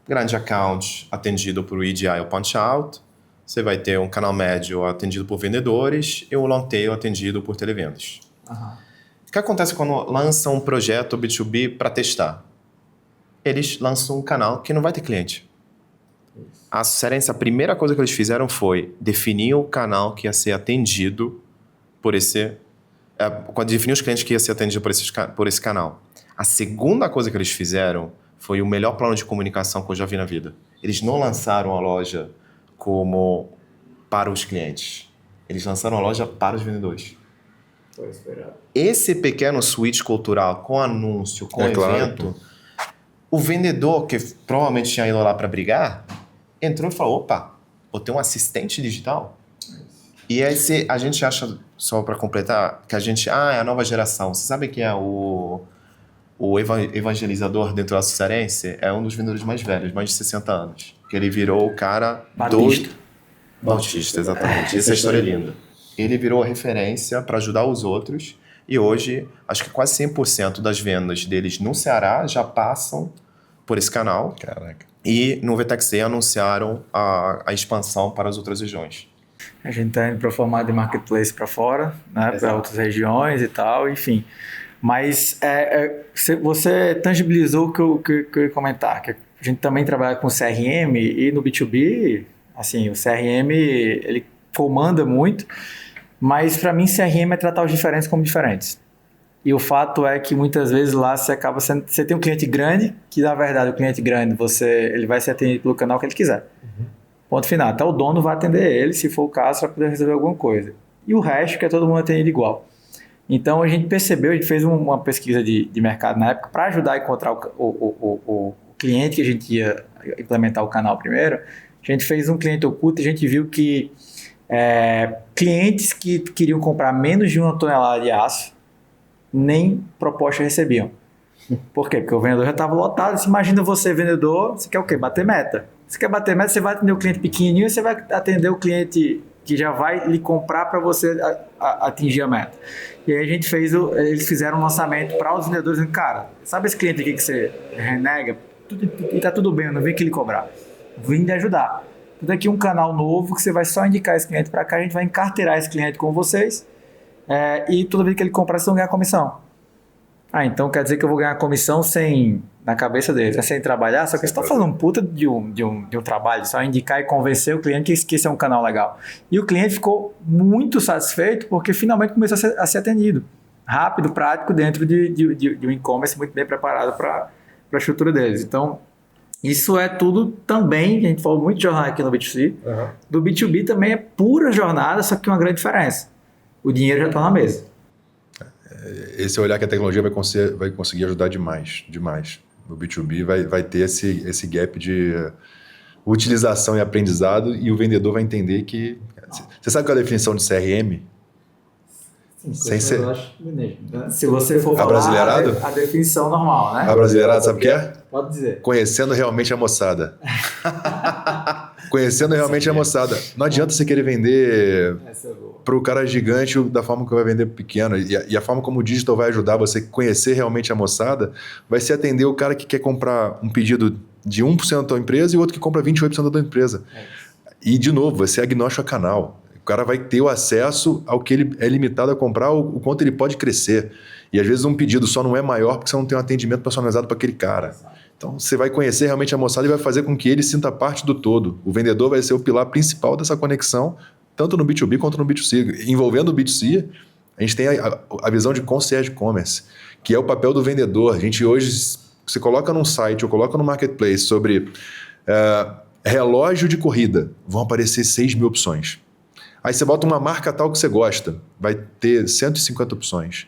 grande account atendido por EDI ou punch-out, você vai ter um canal médio atendido por vendedores e um long tail atendido por televendas. O que acontece quando lançam um projeto B2B para testar? Eles lançam um canal que não vai ter cliente. A Cerense, a primeira coisa que eles fizeram foi definir o canal que ia ser atendido por esse... definir os clientes que ia ser atendido por esse canal. A segunda coisa que eles fizeram foi o melhor plano de comunicação que eu já vi na vida. Eles não lançaram a loja como para os clientes. Eles lançaram a loja para os vendedores.
Foi esperado.
Esse pequeno switch cultural com anúncio, com evento, o vendedor, que provavelmente tinha ido lá para brigar, entrou e falou, opa, vou ter um assistente digital? E aí a gente acha, só para completar, que a gente, é a nova geração. Você sabe quem é o evangelizador dentro da Cerense? É um dos vendedores mais velhos, mais de 60 anos. Que ele virou o cara Bautista, exatamente. Essa história é linda. Ele virou a referência para ajudar os outros e hoje, acho que quase 100% das vendas deles no Ceará já passam por esse canal.
Caraca.
E no VTEX anunciaram a expansão para as outras regiões.
A gente está indo para o formato de marketplace para fora, né, para outras regiões e tal, enfim. Mas você tangibilizou o que eu ia comentar, que a gente também trabalha com CRM e no B2B, assim, o CRM ele comanda muito, mas para mim CRM é tratar os diferentes como diferentes. E o fato é que muitas vezes lá você tem um cliente grande, que na verdade o cliente grande ele vai ser atendido pelo canal que ele quiser. Ponto final. Até o dono vai atender ele, se for o caso, para poder resolver alguma coisa. E o resto que é todo mundo atendido igual. Então a gente percebeu, a gente fez uma pesquisa de mercado na época para ajudar a encontrar o cliente que a gente ia implementar o canal primeiro. A gente fez um cliente oculto e a gente viu que clientes que queriam comprar menos de 1 tonelada de aço nem proposta recebiam. Por quê? Porque o vendedor já estava lotado. Você imagina você, vendedor, você quer o quê? Bater meta. Você quer bater meta, você vai atender o cliente pequenininho e você vai atender o cliente que já vai lhe comprar para você atingir a meta. E aí eles fizeram um lançamento para os vendedores dizendo, cara, sabe esse cliente aqui que você renega? E tá tudo bem, eu não vim aqui lhe cobrar. Vim lhe ajudar. Tudo aqui um canal novo que você vai só indicar esse cliente para cá, a gente vai encarteirar esse cliente com vocês e toda vez que ele comprar, vocês vão ganhar comissão. Então quer dizer que eu vou ganhar comissão na cabeça deles, sem trabalhar, só que eles estão fazendo um puta de um trabalho, só indicar e convencer o cliente que esse é um canal legal. E o cliente ficou muito satisfeito porque finalmente começou a ser atendido. Rápido, prático, dentro de um e-commerce muito bem preparado para a estrutura deles. Então, isso é tudo também, a gente falou muito de jornada aqui no B2C, do B2B também é pura jornada, só que uma grande diferença. O dinheiro já está na mesa.
Esse olhar que a tecnologia vai conseguir ajudar demais. No B2B vai ter esse gap de utilização e aprendizado e o vendedor vai entender que... Você sabe qual é a definição de CRM?
Sim, sem ser... Se você for
falar
a definição normal, né?
Abrasileirado, sabe o que é?
Pode dizer.
Conhecendo realmente a moçada. Conhecendo realmente a moçada. Não adianta você querer vender para o cara gigante da forma que vai vender para o pequeno. E a forma como o digital vai ajudar você a conhecer realmente a moçada vai ser atender o cara que quer comprar um pedido de 1% da tua empresa e o outro que compra 28% da tua empresa. E, de novo, vai ser agnóstico a canal. O cara vai ter o acesso ao que ele é limitado a comprar, o quanto ele pode crescer. E, às vezes, um pedido só não é maior porque você não tem um atendimento personalizado para aquele cara. Então, você vai conhecer realmente a moçada e vai fazer com que ele sinta parte do todo. O vendedor vai ser o pilar principal dessa conexão, tanto no B2B quanto no B2C. Envolvendo o B2C, a gente tem a visão de concierge commerce, que é o papel do vendedor. A gente hoje, você coloca num site ou coloca no marketplace sobre relógio de corrida, vão aparecer 6 mil opções. Aí você bota uma marca tal que você gosta, vai ter 150 opções.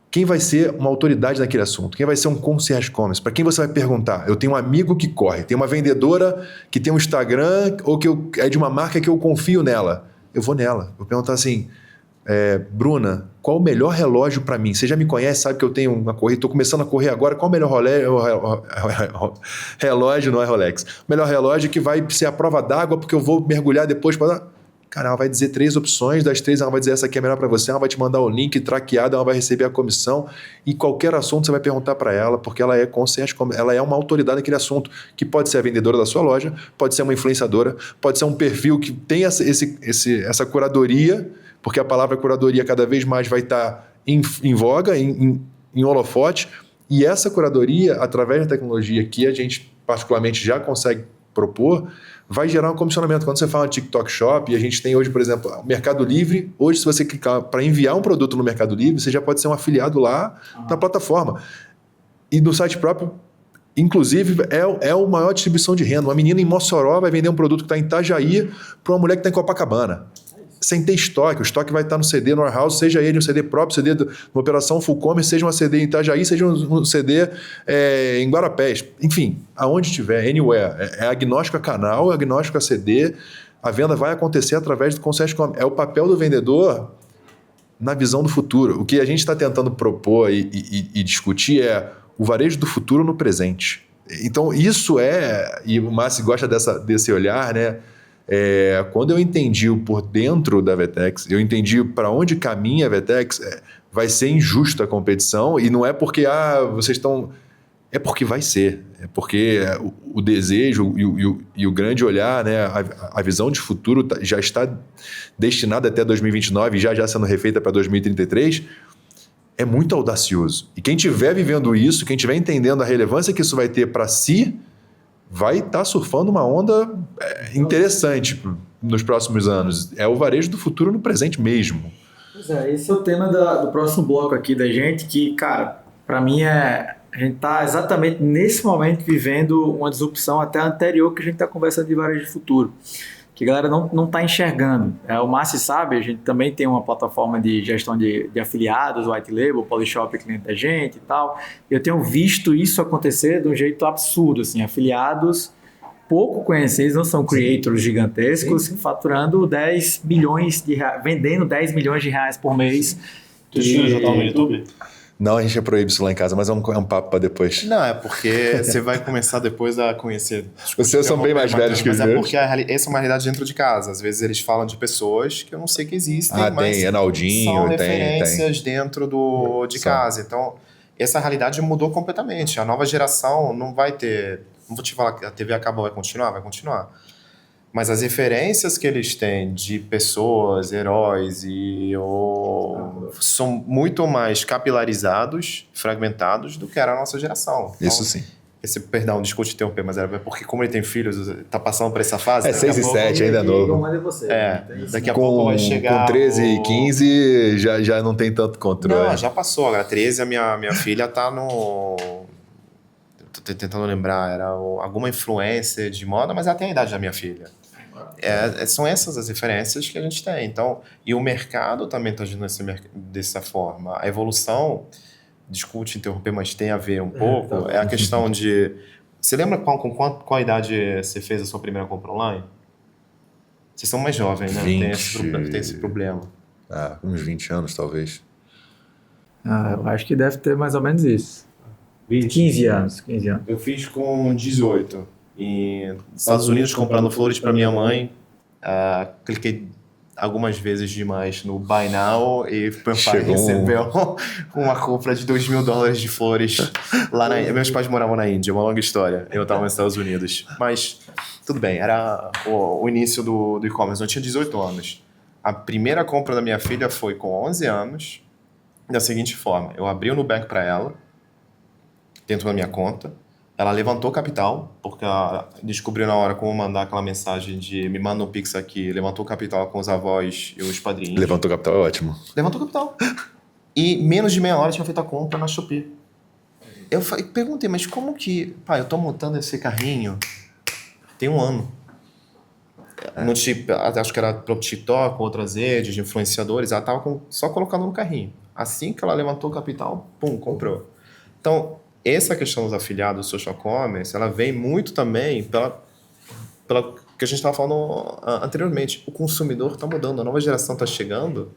Quem vai ser uma autoridade naquele assunto? Quem vai ser um concierge commerce? Para quem você vai perguntar? Eu tenho um amigo que corre, tem uma vendedora que tem um Instagram ou que é de uma marca que eu confio nela. Eu vou nela. Vou perguntar assim, Bruna, qual o melhor relógio para mim? Você já me conhece, sabe que eu tenho uma corrida, estou começando a correr agora, qual o melhor relógio, não é Rolex, o melhor relógio que vai ser a prova d'água porque eu vou mergulhar depois para... Cara, ela vai dizer 3 opções, das 3 ela vai dizer essa aqui é melhor para você, ela vai te mandar o link traqueado, ela vai receber a comissão e qualquer assunto você vai perguntar para ela, porque ela é consciente, ela é uma autoridade naquele assunto, que pode ser a vendedora da sua loja, pode ser uma influenciadora, pode ser um perfil que tem essa curadoria, porque a palavra curadoria cada vez mais vai estar em voga, em holofote, e essa curadoria, através da tecnologia que a gente particularmente já consegue propor, vai gerar um comissionamento. Quando você fala de TikTok Shop, e a gente tem hoje, por exemplo, o Mercado Livre, hoje se você clicar para enviar um produto no Mercado Livre, você já pode ser um afiliado lá na plataforma. E no site próprio, inclusive, é a maior distribuição de renda. Uma menina em Mossoró vai vender um produto que está em Itajaí para uma mulher que está em Copacabana. Sem ter estoque. O estoque vai estar no CD, no warehouse, seja ele um CD próprio, CD de uma operação full commerce, seja um CD em Itajaí, seja um CD em Guarapés. Enfim, aonde tiver, anywhere. É agnóstico a canal, é agnóstico a CD. A venda vai acontecer através do concierge commerce. É o papel do vendedor na visão do futuro. O que a gente está tentando propor e discutir é o varejo do futuro no presente. Então, isso e o Márcio gosta desse olhar, né? Quando eu entendi o por dentro da Vetex, eu entendi para onde caminha a Vetex, vai ser injusta a competição, e não é porque vocês estão... É porque vai ser. É porque o desejo e o grande olhar, né, a visão de futuro já está destinada até 2029, já sendo refeita para 2033, é muito audacioso. E quem estiver vivendo isso, quem estiver entendendo a relevância que isso vai ter para si, vai estar surfando uma onda interessante nos próximos anos. É o varejo do futuro no presente mesmo.
Pois é, esse é o tema do próximo bloco aqui da gente, que, cara, para mim a gente está exatamente nesse momento vivendo uma disrupção até anterior que a gente está conversando de varejo de futuro, que a galera não está enxergando. O Márcio sabe, a gente também tem uma plataforma de gestão de afiliados, White Label, Polishop é cliente da gente e tal. Eu tenho visto isso acontecer de um jeito absurdo, assim, afiliados pouco conhecidos, não são creators gigantescos, faturando 10 milhões de reais, vendendo 10 milhões de reais por mês.
Tu já tá no YouTube?
Não, a gente proíbe isso lá em casa, mas é um papo para depois.
Não, é porque você vai começar depois a conhecer...
Vocês são bem mais velhos que os meus.
Mas é porque essa é uma realidade dentro de casa. Às vezes eles falam de pessoas que eu não sei que existem, mas
tem Enaldinho,
são referências
tem.
dentro de casa. Então, essa realidade mudou completamente. A nova geração não vai ter... Não vou te falar que a TV acabou, vai continuar? Vai continuar. Mas as referências que eles têm de pessoas, heróis, são muito mais capilarizados, fragmentados do que era a nossa geração. Então,
isso sim.
Perdão, desculpe te interromper, mas era porque como ele tem filhos, tá passando por essa fase...
6 e 7, ainda é novo.
Daqui a pouco vai chegar...
Com 13 e 15 já não tem tanto controle.
Não, já passou. Agora 13, a minha filha tá no... Tô tentando lembrar, era alguma influência de moda, mas ela tem a idade da minha filha. São essas as referências que a gente tem. Então, e o mercado também está agindo dessa forma. A evolução, desculpe te interromper, mas tem a ver um pouco, é a questão de... Você lembra com qual idade você fez a sua primeira compra online? Vocês são mais jovens, né?
20...
Tem esse problema.
Uns 20 anos, talvez.
Eu acho que deve ter mais ou menos isso. 15 anos.
Eu fiz com 18. Nos Estados Unidos, comprando flores para minha mãe. Cliquei algumas vezes demais no Buy Now e meu pai recebeu uma compra de $2.000 de flores lá na Índia. Meus pais moravam na Índia, uma longa história. Eu estava nos Estados Unidos. Mas tudo bem, era o início do e-commerce. Eu tinha 18 anos. A primeira compra da minha filha foi com 11 anos, da seguinte forma. Eu abri o Nubank para ela, dentro da minha conta. Ela levantou capital, porque ela descobriu na hora como mandar aquela mensagem de me manda um Pix aqui. Levantou capital com os avós e os padrinhos.
Levantou capital é ótimo.
Levantou capital. E menos de meia hora tinha feito a compra na Shopee. Eu perguntei, mas como que... Pai, eu tô montando esse carrinho tem 1 ano. Acho que era pro TikTok, outras redes de influenciadores. Ela tava só colocando no carrinho. Assim que ela levantou o capital, pum, comprou. Então... Essa questão dos afiliados do social commerce, ela vem muito também pela que a gente estava falando anteriormente. O consumidor está mudando, a nova geração está chegando.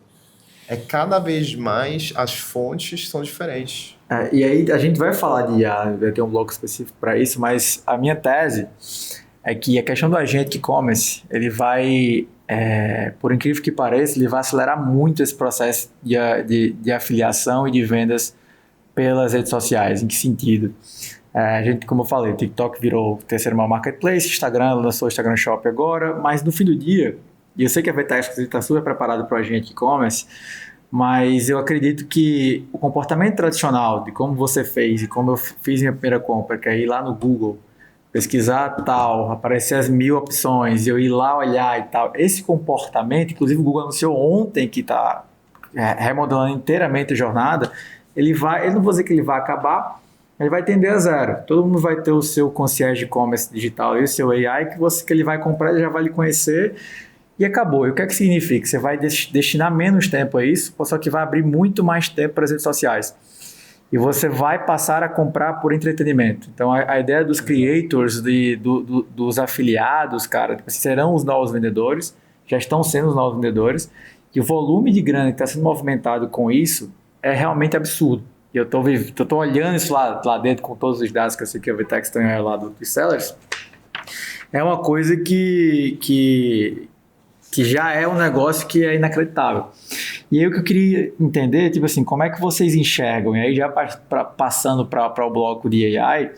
Cada vez mais as fontes são diferentes.
E aí a gente vai falar de IA, vai ter um bloco específico para isso, mas a minha tese é que a questão do agente e-commerce, ele vai por incrível que pareça, ele vai acelerar muito esse processo de afiliação e de vendas pelas redes sociais. Em que sentido? A gente, como eu falei, o TikTok virou o terceiro maior marketplace, Instagram lançou o Instagram Shop agora, mas no fim do dia, e eu sei que a VTEX está super preparada para o agente e-commerce, mas eu acredito que o comportamento tradicional de como você fez e como eu fiz minha primeira compra, que é ir lá no Google, pesquisar tal, aparecer as 1000 opções, eu ir lá olhar e tal, esse comportamento, inclusive o Google anunciou ontem que está remodelando inteiramente a jornada, eu não vou dizer que ele vai acabar, ele vai tender a zero. Todo mundo vai ter o seu concierge e-commerce digital e o seu AI que ele vai comprar, ele já vai lhe conhecer e acabou. E o que é que significa? Você vai destinar menos tempo a isso, só que vai abrir muito mais tempo para as redes sociais. E você vai passar a comprar por entretenimento. Então, a ideia dos creators, dos afiliados, cara, serão os novos vendedores, já estão sendo os novos vendedores, e o volume de grana que está sendo movimentado com isso é realmente absurdo. E eu estou olhando isso lá dentro com todos os dados que eu sei que a VTEX tem lá dos sellers. É uma coisa que já é um negócio que é inacreditável. E aí o que eu queria entender, tipo assim, como é que vocês enxergam? E aí já passando para o bloco de AI,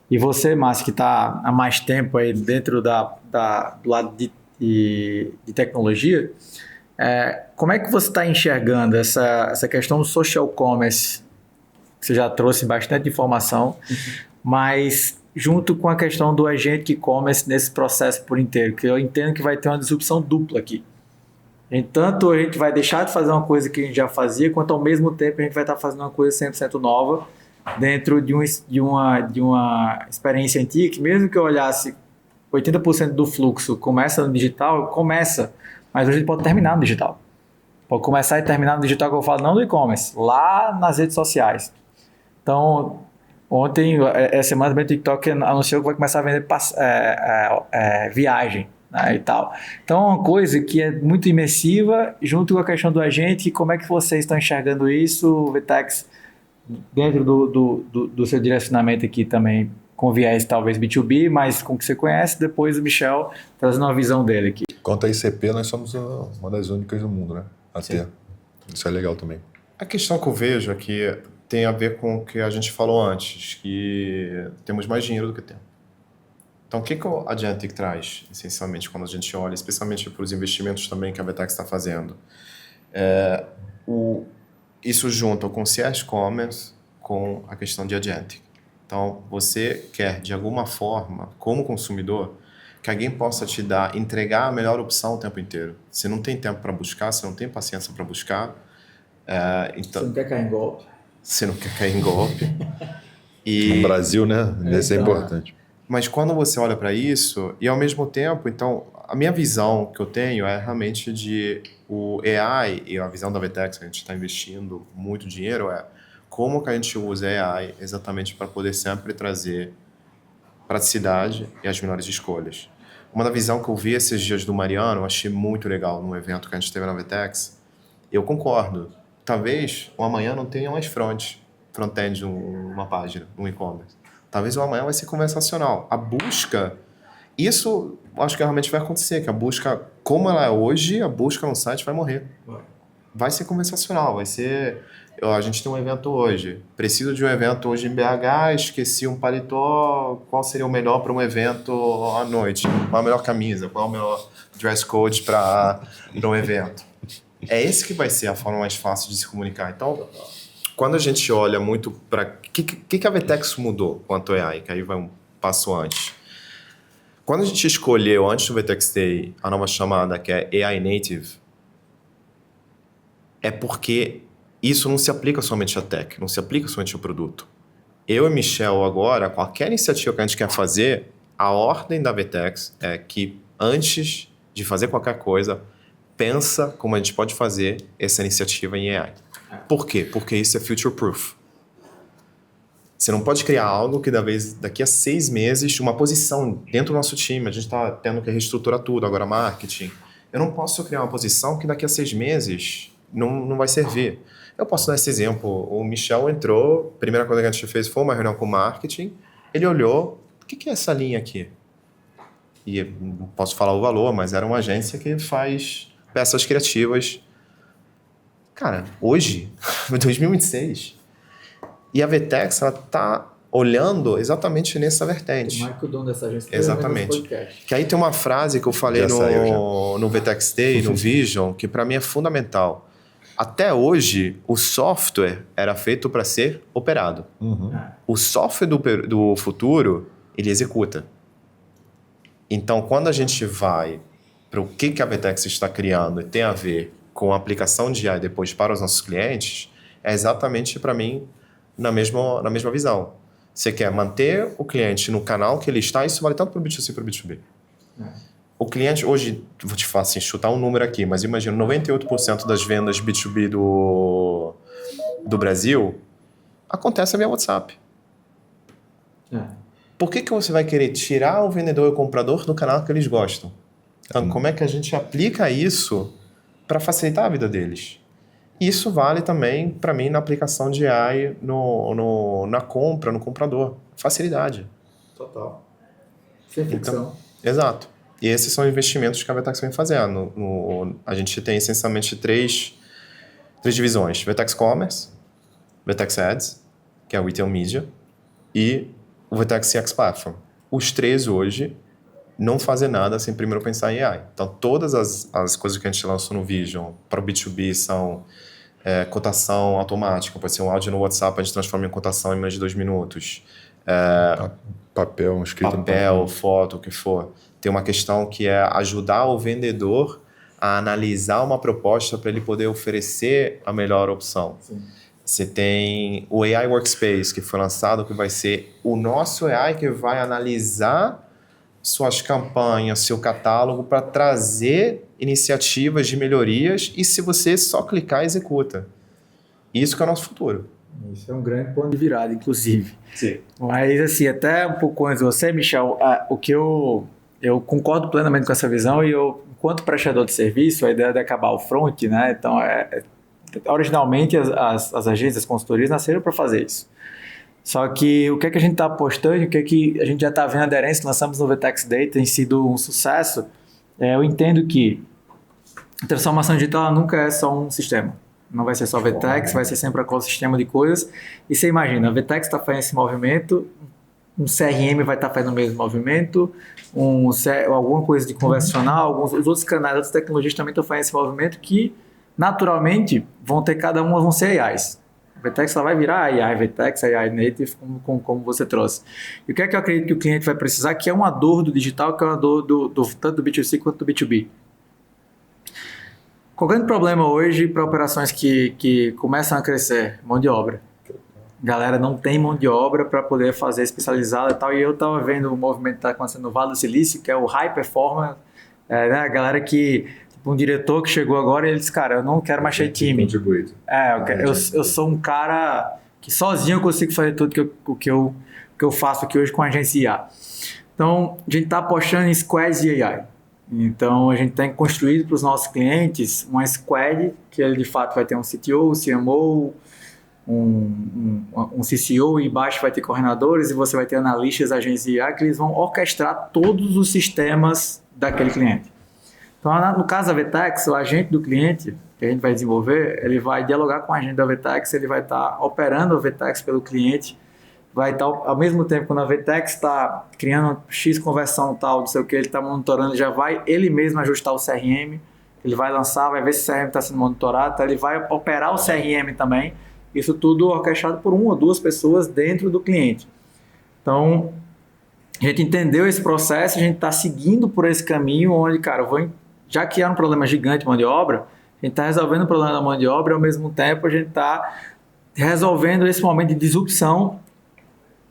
e você, Márcio, que está há mais tempo aí dentro do lado de tecnologia, como é que você está enxergando essa questão do social commerce? Você já trouxe bastante informação, mas junto com a questão do agente e-commerce nesse processo por inteiro, que eu entendo que vai ter uma disrupção dupla aqui. Tanto a gente vai deixar de fazer uma coisa que a gente já fazia, quanto ao mesmo tempo a gente vai estar fazendo uma coisa 100% nova dentro de uma experiência antiga, que mesmo que eu olhasse 80% do fluxo começa no digital, mas hoje ele pode terminar no digital. Pode começar e terminar no digital, que eu falo, não no e-commerce, lá nas redes sociais. Então, ontem, essa semana, o TikTok anunciou que vai começar a vender viagem, né, e tal. Então, é uma coisa que é muito imersiva, junto com a questão do agente. E como é que vocês estão enxergando isso, VTEX, dentro do seu direcionamento aqui também, com viés talvez B2B, mas com o que você conhece, depois o Michel trazendo uma visão dele aqui.
Quanto a ICP, nós somos uma das únicas do mundo, né? Até. Isso é legal também.
A questão que eu vejo aqui tem a ver com o que a gente falou antes, que temos mais dinheiro do que tempo. Então, o que o Agentic traz, essencialmente, quando a gente olha, especialmente para os investimentos também que a VTEX está fazendo? Isso junta o concierge commerce com a questão de Agentic. Então, você quer, de alguma forma, como consumidor, que alguém possa te entregar a melhor opção o tempo inteiro. Você não tem tempo para buscar, você não tem paciência para buscar. Então,
você não quer cair em golpe.
Você não quer cair em golpe.
No Brasil, né? Isso é importante.
Mas quando você olha para isso, e ao mesmo tempo, então, a minha visão que eu tenho é realmente de o AI, e a visão da VTEX, que a gente está investindo muito dinheiro, como que a gente usa AI exatamente para poder sempre trazer praticidade e as melhores escolhas. Uma da visão que eu vi esses dias do Mariano, eu achei muito legal no evento que a gente teve na VTEX, eu concordo. Talvez o amanhã não tenha mais front-end numa página, no e-commerce. Talvez o amanhã vai ser conversacional. A busca, isso acho que realmente vai acontecer, que a busca, como ela é hoje, a busca no site vai morrer. Vai ser conversacional, vai ser... A gente tem um evento hoje, preciso de um evento hoje em BH, esqueci um paletó, qual seria o melhor para um evento à noite? Qual a melhor camisa? Qual o melhor dress code para um evento? É esse que vai ser a forma mais fácil de se comunicar. Então, quando a gente olha muito para... O que a VTEX mudou quanto ao AI? Que aí vai um passo antes. Quando a gente escolheu, antes do VTEX Day, a nova chamada, que é AI Native, é porque isso não se aplica somente à tech, não se aplica somente ao produto. Eu e Michel agora, qualquer iniciativa que a gente quer fazer, a ordem da VTEX é que antes de fazer qualquer coisa, pensa como a gente pode fazer essa iniciativa em AI. Por quê? Porque isso é future proof. Você não pode criar algo que daqui a 6 meses, uma posição dentro do nosso time, a gente está tendo que reestruturar tudo, agora marketing. Eu não posso criar uma posição que daqui a 6 meses não vai servir. Eu posso dar esse exemplo. O Michel entrou, a primeira coisa que a gente fez foi uma reunião com o marketing, ele olhou, o que é essa linha aqui? e não posso falar o valor, mas era uma agência que faz peças criativas. Cara, hoje, em 2026, e a VTEX, ela tá olhando exatamente nessa vertente.
O Michael, o dono dessa agência,
exatamente. Que aí tem uma frase que eu falei no VTEX Day, no Vision, que para mim é fundamental. Até hoje, o software era feito para ser operado. O software do futuro, ele executa. Então, quando a gente vai para o que a VTEX está criando e tem a ver com a aplicação de AI depois para os nossos clientes, é exatamente, para mim, na mesma visão. Você quer manter o cliente no canal que ele está, isso vale tanto para o B2C para o B2B. O cliente, hoje, vou te falar assim, chutar um número aqui, mas imagina, 98% das vendas B2B do Brasil acontece via WhatsApp. Por que você vai querer tirar o vendedor e o comprador do canal que eles gostam? Então, como é que a gente aplica isso para facilitar a vida deles? Isso vale também, para mim, na aplicação de AI na compra, no comprador. Facilidade.
Total. Sem ficção.
Então, exato. E esses são investimentos que a VTEX vem fazendo. A gente tem, essencialmente, três divisões. VTEX Commerce, VTEX Ads, que é o Retail Media, e o VTEX CX Platform. Os três, hoje, não fazem nada sem primeiro pensar em AI. Então, todas as coisas que a gente lançou no Vision para o B2B são cotação automática. Pode ser um áudio no WhatsApp, a gente transforma em cotação em menos de 2 minutos.
Papel, escrito no
papel, foto, o que for. Tem uma questão que é ajudar o vendedor a analisar uma proposta para ele poder oferecer a melhor opção.
Sim.
Você tem o AI Workspace, que foi lançado, que vai ser o nosso AI que vai analisar suas campanhas, seu catálogo, para trazer iniciativas de melhorias, e se você só clicar, executa. Isso que é o nosso futuro.
Isso é um grande ponto de virada, inclusive.
Sim.
Mas, assim, até um pouco antes de você, Michel, o que eu concordo plenamente com essa visão, e eu, enquanto prestador de serviço, a ideia de acabar o front, né? Então, originalmente, as agências, as consultorias nasceram para fazer isso. Só que o que a gente está apostando, o que a gente já está vendo a aderência, lançamos no VTEX Day, tem sido um sucesso. Eu entendo que a transformação digital nunca é só um sistema. Não vai ser só VTEX, vai ser sempre um ecossistema de coisas. E você imagina, a VTEX está fazendo esse movimento, um CRM vai estar fazendo o mesmo movimento, alguma coisa de conversacional, os outros canais, outras tecnologias também estão fazendo esse movimento que, naturalmente, cada uma vão ser AIs. A VTEX só vai virar AI VTEX, AI Native, como você trouxe. E o que é que eu acredito que o cliente vai precisar, que é uma dor do digital, que é uma dor tanto do B2C quanto do B2B. Qual o grande problema hoje para operações que começam a crescer? Mão de obra. Galera não tem mão de obra para poder fazer especializada e tal. E eu estava vendo o movimento que está acontecendo no Vale do Silício, que é o High Performance, né? A galera que... Um diretor que chegou agora e ele disse, cara, eu não quero mais ter time. Eu sou um cara que sozinho eu consigo fazer tudo que eu faço aqui hoje com a agência IA. Então, a gente está apostando em squads de AI. Então, a gente tem construído para os nossos clientes uma squad, que ele de fato vai ter um CTO, um CMO, um CCO, e embaixo vai ter coordenadores, e você vai ter analistas da agência IA, que eles vão orquestrar todos os sistemas daquele cliente. Então, no caso da VTEX, o agente do cliente que a gente vai desenvolver, ele vai dialogar com o agente da VTEX, ele vai estar operando a VTEX pelo cliente, vai estar, ao mesmo tempo, quando a VTEX está criando X conversão tal, não sei o que, ele está monitorando, já vai ele mesmo ajustar o CRM, ele vai lançar, vai ver se o CRM está sendo monitorado, então ele vai operar o CRM também, isso tudo orquestrado por 1 ou 2 pessoas dentro do cliente. Então, a gente entendeu esse processo, a gente está seguindo por esse caminho onde, cara, já que há um problema gigante de mão de obra, a gente está resolvendo o problema da mão de obra e, ao mesmo tempo, a gente está resolvendo esse momento de disrupção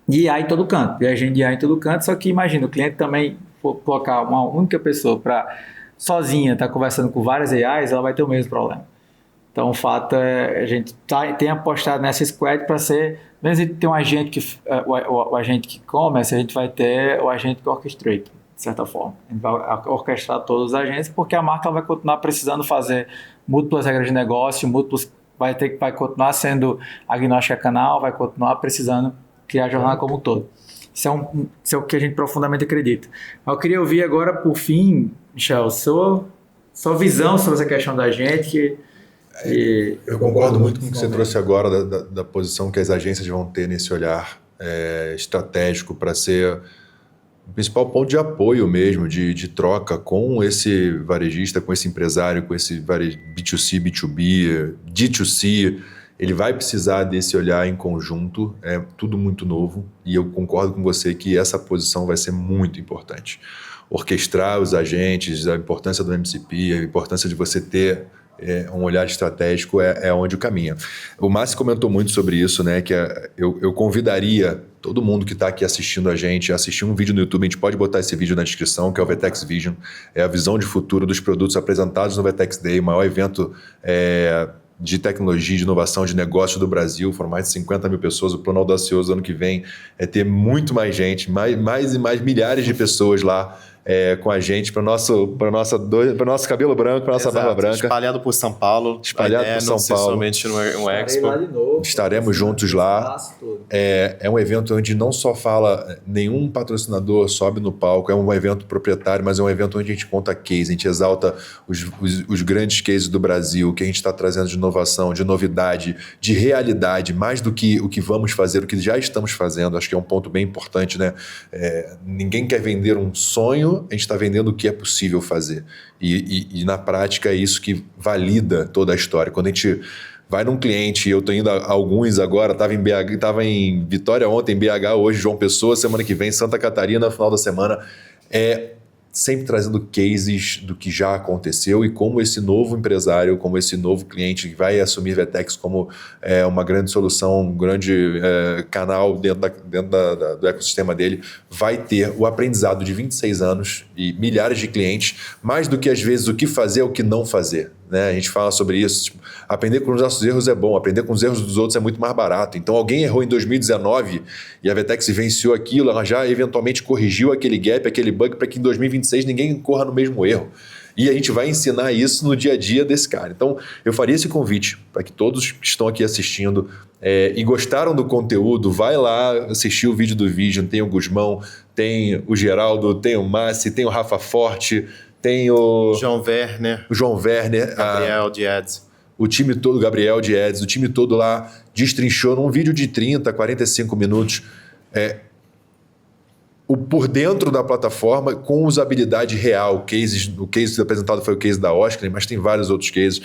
de IA em todo canto, de agente de IA em todo canto. Só que imagina, o cliente também colocar uma única pessoa para sozinha estar conversando com várias AIs, ela vai ter o mesmo problema. Então, o fato é, a gente tem apostado nessa squad para ser, mesmo que tenha um agente o agente que commerce, a gente vai ter o agente que orchestrate, de certa forma. A gente vai orquestrar todos os agentes, porque a marca vai continuar precisando fazer múltiplas regras de negócio, vai continuar sendo agnóstica canal, vai continuar precisando criar a jornada como um todo. Isso é o que a gente profundamente acredita. Eu queria ouvir agora, por fim, Michel, sua visão sobre essa questão da gente.
Eu concordo muito com o que você trouxe agora da posição que as agências vão ter nesse olhar estratégico para ser o principal ponto de apoio mesmo, de troca com esse varejista, com esse empresário, com esse B2C, B2B, D2C. Ele vai precisar desse olhar em conjunto, é tudo muito novo, e eu concordo com você que essa posição vai ser muito importante. Orquestrar os agentes, a importância do MCP, a importância de você ter um olhar estratégico é onde o caminha. O Márcio comentou muito sobre isso, né? Que eu convidaria todo mundo que está aqui assistindo a gente, assistir um vídeo no YouTube, a gente pode botar esse vídeo na descrição, que é o Vetex Vision, é a visão de futuro dos produtos apresentados no Vetex Day, o maior evento de tecnologia, de inovação, de negócio do Brasil. Foram mais de 50 mil pessoas. O plano audacioso ano que vem é ter muito mais gente, mais e mais milhares de pessoas lá com a gente, para o nosso cabelo branco, para nossa barba branca.
Espalhado por São Paulo.
Espalhado por São Paulo.
Somente no Expo.
Lá de novo,
estaremos juntos lá. É um evento onde não só fala, nenhum patrocinador sobe no palco, é um evento proprietário, mas é um evento onde a gente conta case, a gente exalta os grandes cases do Brasil, que a gente está trazendo de inovação, de novidade, de realidade, mais do que o que vamos fazer, o que já estamos fazendo. Acho que é um ponto bem importante, né? Ninguém quer vender um sonho, a gente está vendendo o que é possível fazer. E na prática é isso que valida toda a história. Quando a gente vai num cliente, eu estou indo a alguns agora, estava em Vitória ontem, em BH hoje, João Pessoa, semana que vem, Santa Catarina, no final da semana, sempre trazendo cases do que já aconteceu e como esse novo empresário, como esse novo cliente que vai assumir Vetex como uma grande solução, um grande canal dentro do ecossistema dele, vai ter o aprendizado de 26 anos e milhares de clientes, mais do que às vezes o que fazer ou o que não fazer. Né? A gente fala sobre isso, tipo, aprender com os nossos erros é bom, aprender com os erros dos outros é muito mais barato. Então alguém errou em 2019 e a Vetex venceu aquilo, ela já eventualmente corrigiu aquele gap, aquele bug, para que em 2026 ninguém corra no mesmo erro. E a gente vai ensinar isso no dia a dia desse cara. Então eu faria esse convite para que todos que estão aqui assistindo e gostaram do conteúdo, vai lá assistir o vídeo do Vision. Tem o Gusmão, tem o Geraldo, tem o Massi, tem o Rafa Forte, tem o
João Werner, Gabriel de Ads.
O time todo, Gabriel de Ads, o time todo lá destrinchou num vídeo de 30, 45 minutos por dentro da plataforma com usabilidade real. O case apresentado foi o case da Oscar, mas tem vários outros cases.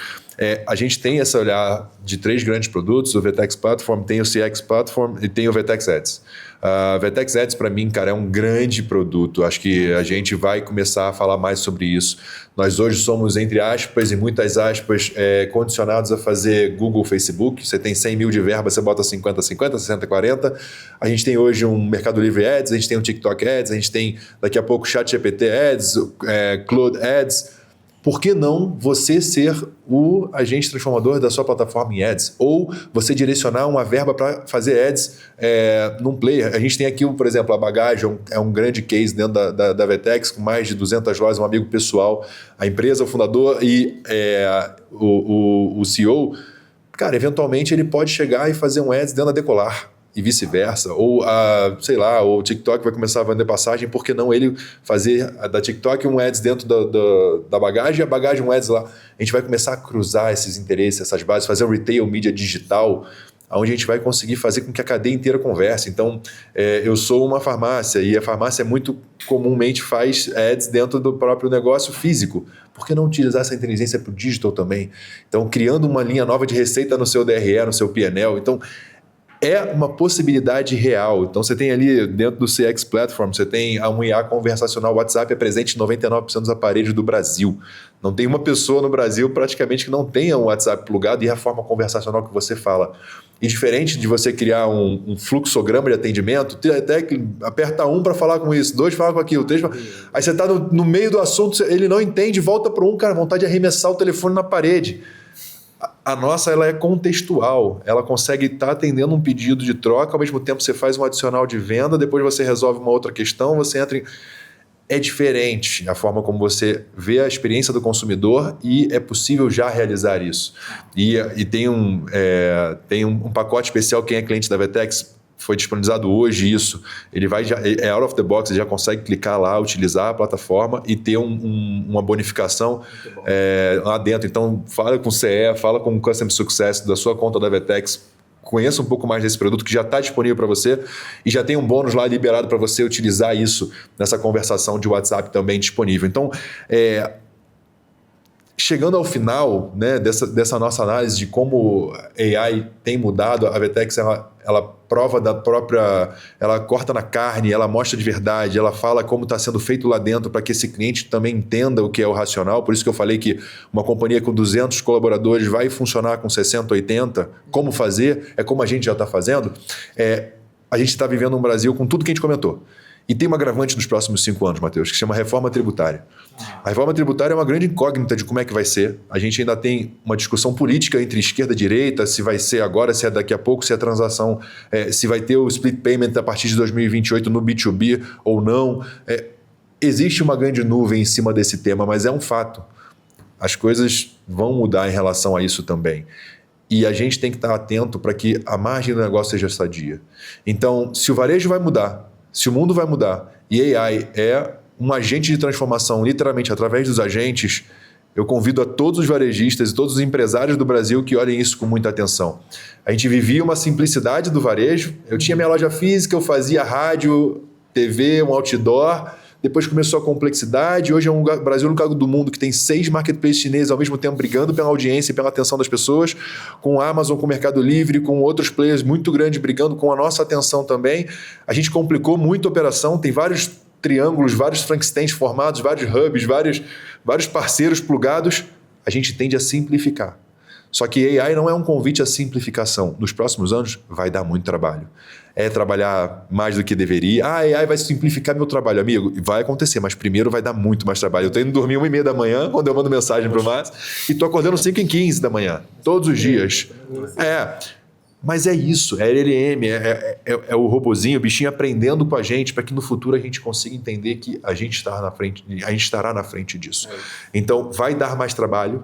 A gente tem esse olhar de 3 grandes produtos, o Vetex Platform, tem o CX Platform e tem o Vetex Ads. A Vetex Ads, para mim, cara, é um grande produto. Acho que a gente vai começar a falar mais sobre isso. Nós hoje somos, entre aspas e muitas aspas, condicionados a fazer Google, Facebook. Você tem 100 mil de verba, você bota 50, 50, 60, 40. A gente tem hoje um Mercado Livre Ads, a gente tem um TikTok Ads, a gente tem daqui a pouco ChatGPT Ads, Claude Ads. Por que não você ser o agente transformador da sua plataforma em ads? Ou você direcionar uma verba para fazer ads num player? A gente tem aqui, por exemplo, a Bagagem, é um grande case dentro da Vetex, com mais de 200 lojas, um amigo pessoal, a empresa, o fundador e o CEO. Cara, eventualmente ele pode chegar e fazer um ads dentro da Decolar. E vice-versa, ou o TikTok vai começar a vender passagem, por que não ele fazer da TikTok um ads dentro da Bagagem e a Bagagem um ads lá? A gente vai começar a cruzar esses interesses, essas bases, fazer um retail media digital, onde a gente vai conseguir fazer com que a cadeia inteira converse. Então, eu sou uma farmácia e a farmácia muito comumente faz ads dentro do próprio negócio físico. Por que não utilizar essa inteligência para o digital também? Então, criando uma linha nova de receita no seu DRE, no seu PNL. Então, é uma possibilidade real. Então, você tem ali dentro do CX Platform, você tem um IA conversacional. O WhatsApp é presente em 99% dos aparelhos do Brasil. Não tem uma pessoa no Brasil praticamente que não tenha um WhatsApp plugado e a forma conversacional que você fala. E diferente de você criar um fluxograma de atendimento, até que aperta 1 para falar com isso, 2 fala com aquilo, 3 fala... Aí você está no meio do assunto, ele não entende, volta para cara, vontade de arremessar o telefone na parede. A nossa, ela é contextual, ela consegue estar atendendo um pedido de troca, ao mesmo tempo você faz um adicional de venda, depois você resolve uma outra questão, você entra em... É diferente a forma como você vê a experiência do consumidor e é possível já realizar isso. E tem um pacote especial, quem é cliente da Vetex, foi disponibilizado hoje isso. Ele é out of the box, ele já consegue clicar lá, utilizar a plataforma e ter uma bonificação lá dentro. Então, fala com o CE, fala com o Customer Success da sua conta da Vetex, conheça um pouco mais desse produto que já está disponível para você e já tem um bônus lá liberado para você utilizar isso nessa conversação de WhatsApp também disponível. Então, chegando ao final, né, dessa nossa análise de como a AI tem mudado, a Vetex ela prova da própria, ela corta na carne, ela mostra de verdade, ela fala como está sendo feito lá dentro para que esse cliente também entenda o que é o racional. Por isso que eu falei que uma companhia com 200 colaboradores vai funcionar com 60, 80. Como fazer? É como a gente já está fazendo. A gente está vivendo um Brasil com tudo que a gente comentou. E tem uma agravante nos próximos 5 anos, Matheus, que se chama reforma tributária. A reforma tributária é uma grande incógnita de como é que vai ser. A gente ainda tem uma discussão política entre esquerda e direita, se vai ser agora, se é daqui a pouco, se a transação, se vai ter o split payment a partir de 2028 no B2B ou não. Existe uma grande nuvem em cima desse tema, mas é um fato. As coisas vão mudar em relação a isso também. E a gente tem que estar atento para que a margem do negócio seja sadia. Então, se o varejo vai mudar, se o mundo vai mudar e AI é um agente de transformação, literalmente através dos agentes, eu convido a todos os varejistas e todos os empresários do Brasil que olhem isso com muita atenção. A gente vivia uma simplicidade do varejo. Eu tinha minha loja física, eu fazia rádio, TV, um outdoor. Depois começou a complexidade. Hoje é o Brasil, o único lugar do mundo que tem 6 marketplaces chineses ao mesmo tempo brigando pela audiência e pela atenção das pessoas, com a Amazon, com o Mercado Livre, com outros players muito grandes brigando com a nossa atenção também. A gente complicou muito a operação, tem vários triângulos, vários Frankensteins formados, vários hubs, vários parceiros plugados. A gente tende a simplificar. Só que AI não é um convite à simplificação. Nos próximos anos vai dar muito trabalho. É trabalhar mais do que deveria. A AI vai simplificar meu trabalho, amigo. Vai acontecer, mas primeiro vai dar muito mais trabalho. Eu tô indo dormir 1h30 da manhã, quando eu mando mensagem pro Márcio, e tô acordando 5h15 da manhã, todos os dias. Mas é isso, é LLM, é o robozinho, o bichinho aprendendo com a gente para que no futuro a gente consiga entender que a gente estará na frente disso. Então, vai dar mais trabalho,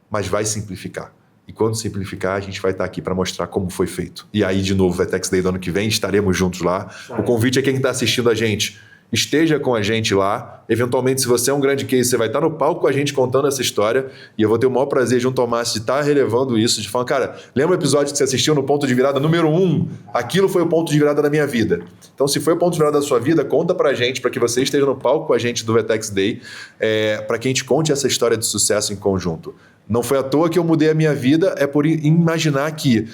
mas vai simplificar. E quando simplificar, a gente vai estar aqui para mostrar como foi feito. E aí, de novo, Vetex Day do ano que vem, estaremos juntos lá. O convite é quem está assistindo a gente. Esteja com a gente lá. Eventualmente, se você é um grande case, você vai estar no palco com a gente contando essa história. E eu vou ter o maior prazer junto ao Márcio de estar relevando isso, de falar, cara, lembra o episódio que você assistiu no ponto de virada número 1? Aquilo foi o ponto de virada da minha vida. Então, se foi o ponto de virada da sua vida, conta pra gente, para que você esteja no palco com a gente do Vetex Day, para que a gente conte essa história de sucesso em conjunto. Não foi à toa que eu mudei a minha vida, é por imaginar que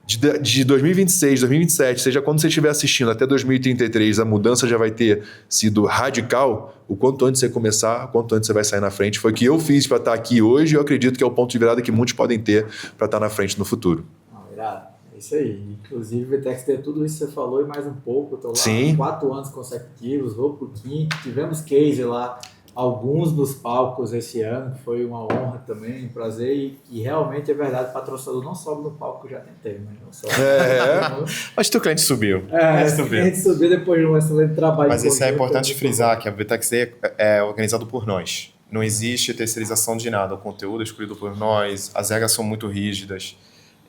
de 2026, 2027, seja quando você estiver assistindo, até 2033, a mudança já vai ter sido radical. O quanto antes você começar, o quanto antes você vai sair na frente. Foi o que eu fiz para estar aqui hoje e eu acredito que é o ponto de virada que muitos podem ter para estar na frente no futuro.
Irado. É isso aí. Inclusive, o Vetex tem tudo isso que você falou e mais um pouco. Estou lá
Sim.
4 anos consecutivos, vou para o 5º. Tivemos case lá, alguns dos palcos esse ano, foi uma honra também, um prazer, e realmente é verdade, o patrocinador não sobe no palco, que eu já tentei, mas não sobe.
Mas teu cliente subiu.
O cliente subiu depois de um excelente trabalho.
Mas isso é importante frisar, que a Vetex Day é organizado por nós. Não existe terceirização de nada, o conteúdo é escolhido por nós, as regras são muito rígidas.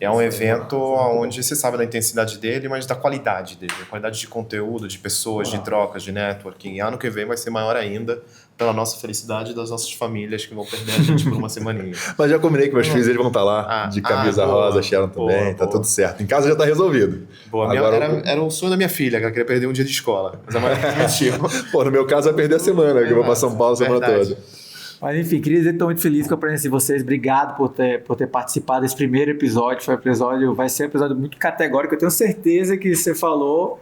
É um evento onde você sabe da intensidade dele, mas da qualidade dele. A qualidade de conteúdo, de pessoas, de trocas, de networking. E ano que vem vai ser maior ainda pela nossa felicidade e das nossas famílias que vão perder a gente por uma semaninha.
Mas já combinei que meus filhos eles vão estar lá, de camisa rosa, Sharon também, tá tudo certo. Em casa já tá resolvido.
Boa, era um sonho da minha filha, que ela queria perder um dia de escola. Mas a mãe
Pô, no meu caso vai perder a semana, que eu vou para São Paulo a semana toda.
Mas enfim, queria dizer que estou muito feliz com a presença de vocês. Obrigado por ter participado desse primeiro episódio. Vai ser um episódio muito categórico. Eu tenho certeza que você falou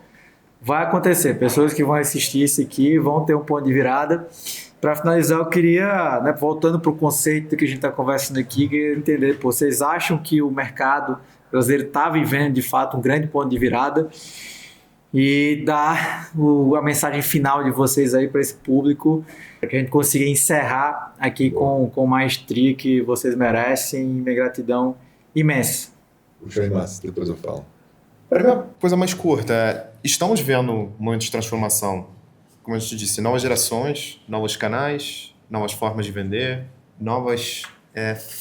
vai acontecer. Pessoas que vão assistir isso aqui vão ter um ponto de virada. Para finalizar, eu queria, voltando para o conceito que a gente está conversando aqui, queria entender, vocês acham que o mercado brasileiro está vivendo de fato um grande ponto de virada? E dar a mensagem final de vocês aí para esse público, para que a gente consiga encerrar aqui com maestria que vocês merecem, minha gratidão imensa.
Puxa aí, Márcio, depois eu falo.
Para mim, a coisa mais curta estamos vendo momentos de transformação, como a gente disse, novas gerações, novos canais, novas formas de vender, novas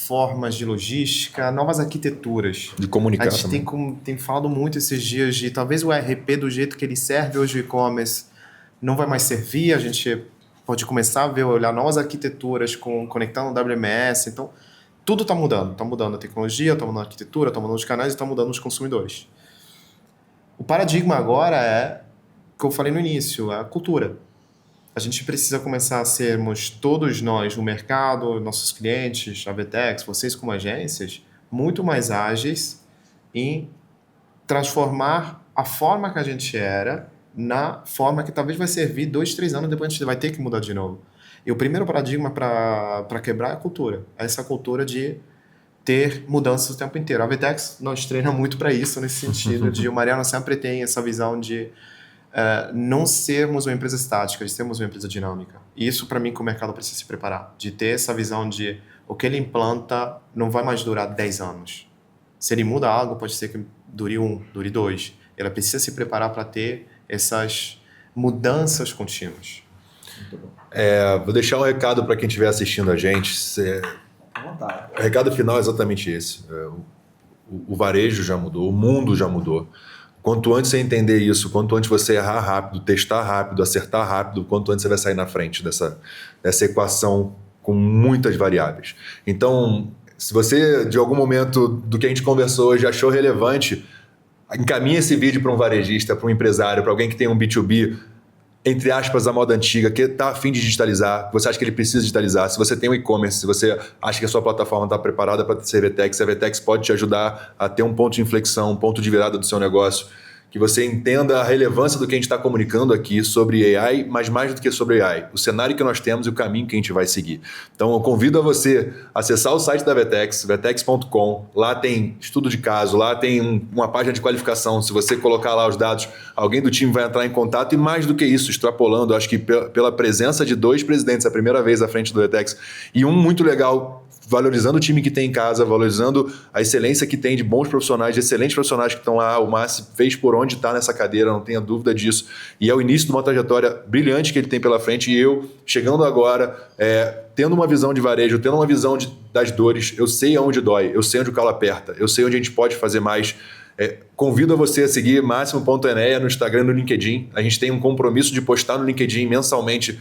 formas de logística, novas arquiteturas.
De comunicar.
A gente tem falado muito esses dias de talvez o ERP do jeito que ele serve hoje o e-commerce não vai mais servir, a gente pode começar a olhar novas arquiteturas conectando o WMS, então tudo está mudando a tecnologia, está mudando a arquitetura, está mudando os canais e está mudando os consumidores. O paradigma agora é, o que eu falei no início, é a cultura. A gente precisa começar a sermos todos nós no mercado, nossos clientes, a VTEX, vocês como agências, muito mais ágeis em transformar a forma que a gente era na forma que talvez vai servir 2, 3 anos depois a gente vai ter que mudar de novo. E o primeiro paradigma para quebrar é a cultura. Essa cultura de ter mudanças o tempo inteiro. A VTEX nós treina muito para isso, nesse sentido de o Mariano sempre tem essa visão de não sermos uma empresa estática, de sermos uma empresa dinâmica. E isso, para mim, que o mercado precisa se preparar. De ter essa visão de o que ele implanta não vai mais durar 10 anos. Se ele muda algo, pode ser que dure 1, dure 2. Ela precisa se preparar para ter essas mudanças contínuas. Muito bom.
Vou deixar um recado para quem estiver assistindo a gente. O recado final é exatamente esse. O varejo já mudou, o mundo já mudou. Quanto antes você entender isso, quanto antes você errar rápido, testar rápido, acertar rápido, quanto antes você vai sair na frente dessa equação com muitas variáveis. Então, se você, de algum momento do que a gente conversou hoje, achou relevante, encaminha esse vídeo para um varejista, para um empresário, para alguém que tem um B2B, entre aspas, a moda antiga, que está a fim de digitalizar, você acha que ele precisa digitalizar, se você tem um e-commerce, se você acha que a sua plataforma está preparada para ser VTEX, a VTEX pode te ajudar a ter um ponto de inflexão, um ponto de virada do seu negócio, que você entenda a relevância do que a gente está comunicando aqui sobre AI, mas mais do que sobre AI, o cenário que nós temos e o caminho que a gente vai seguir. Então, eu convido a você a acessar o site da VTEX, vetex.com, lá tem estudo de caso, lá tem uma página de qualificação, se você colocar lá os dados, alguém do time vai entrar em contato e mais do que isso, extrapolando, acho que pela presença de 2 presidentes, a primeira vez à frente do VTEX, e um muito legal, valorizando o time que tem em casa, valorizando a excelência que tem de bons profissionais, de excelentes profissionais que estão lá. O Massi fez por onde está nessa cadeira, não tenha dúvida disso. E é o início de uma trajetória brilhante que ele tem pela frente. E eu, chegando agora, tendo uma visão de varejo, tendo uma visão das dores, eu sei aonde dói, eu sei onde o calo aperta, eu sei onde a gente pode fazer mais. Convido a você a seguir Máximo.Enéa no Instagram e no LinkedIn. A gente tem um compromisso de postar no LinkedIn mensalmente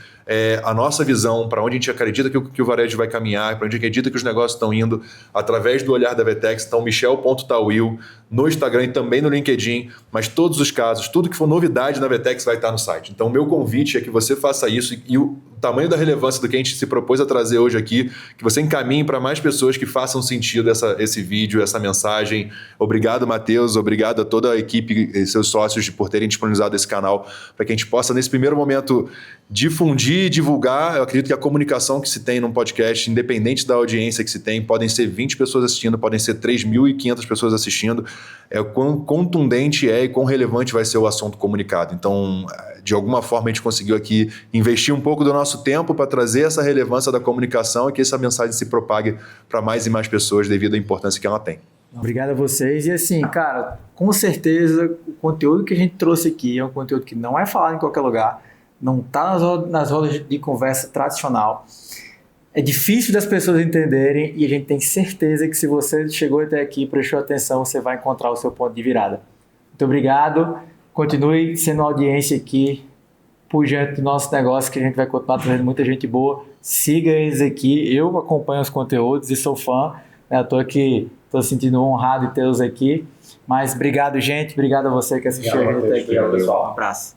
a nossa visão, para onde a gente acredita que o varejo vai caminhar, para onde a gente acredita que os negócios estão indo, através do olhar da VTEX. Então, michel.tawil no Instagram e também no LinkedIn, mas todos os casos, tudo que for novidade na VTEX vai estar no site. Então, o meu convite é que você faça isso e o tamanho da relevância do que a gente se propôs a trazer hoje aqui, que você encaminhe para mais pessoas que façam sentido esse vídeo, essa mensagem. Obrigado, Matheus, obrigado a toda a equipe e seus sócios por terem disponibilizado esse canal para que a gente possa, nesse primeiro momento, difundir e divulgar. Eu acredito que a comunicação que se tem num podcast, independente da audiência que se tem, podem ser 20 pessoas assistindo, podem ser 3.500 pessoas assistindo, quão contundente e quão relevante vai ser o assunto comunicado. Então, de alguma forma, a gente conseguiu aqui investir um pouco do nosso tempo para trazer essa relevância da comunicação e que essa mensagem se propague para mais e mais pessoas devido à importância que ela tem.
Obrigado a vocês. E assim, cara, com certeza o conteúdo que a gente trouxe aqui é um conteúdo que não é falado em qualquer lugar, não está nas rodas de conversa tradicional. É difícil das pessoas entenderem e a gente tem certeza que se você chegou até aqui e prestou atenção, você vai encontrar o seu ponto de virada. Muito obrigado. Continue sendo audiência aqui pujante do nosso negócio, que a gente vai continuar trazendo muita gente boa. Siga eles aqui. Eu acompanho os conteúdos e sou fã. Estou aqui, estou sentindo honrado de tê-los aqui. Mas obrigado, gente. Obrigado a você que assistiu a gente até aqui.
Pessoal.
Um abraço.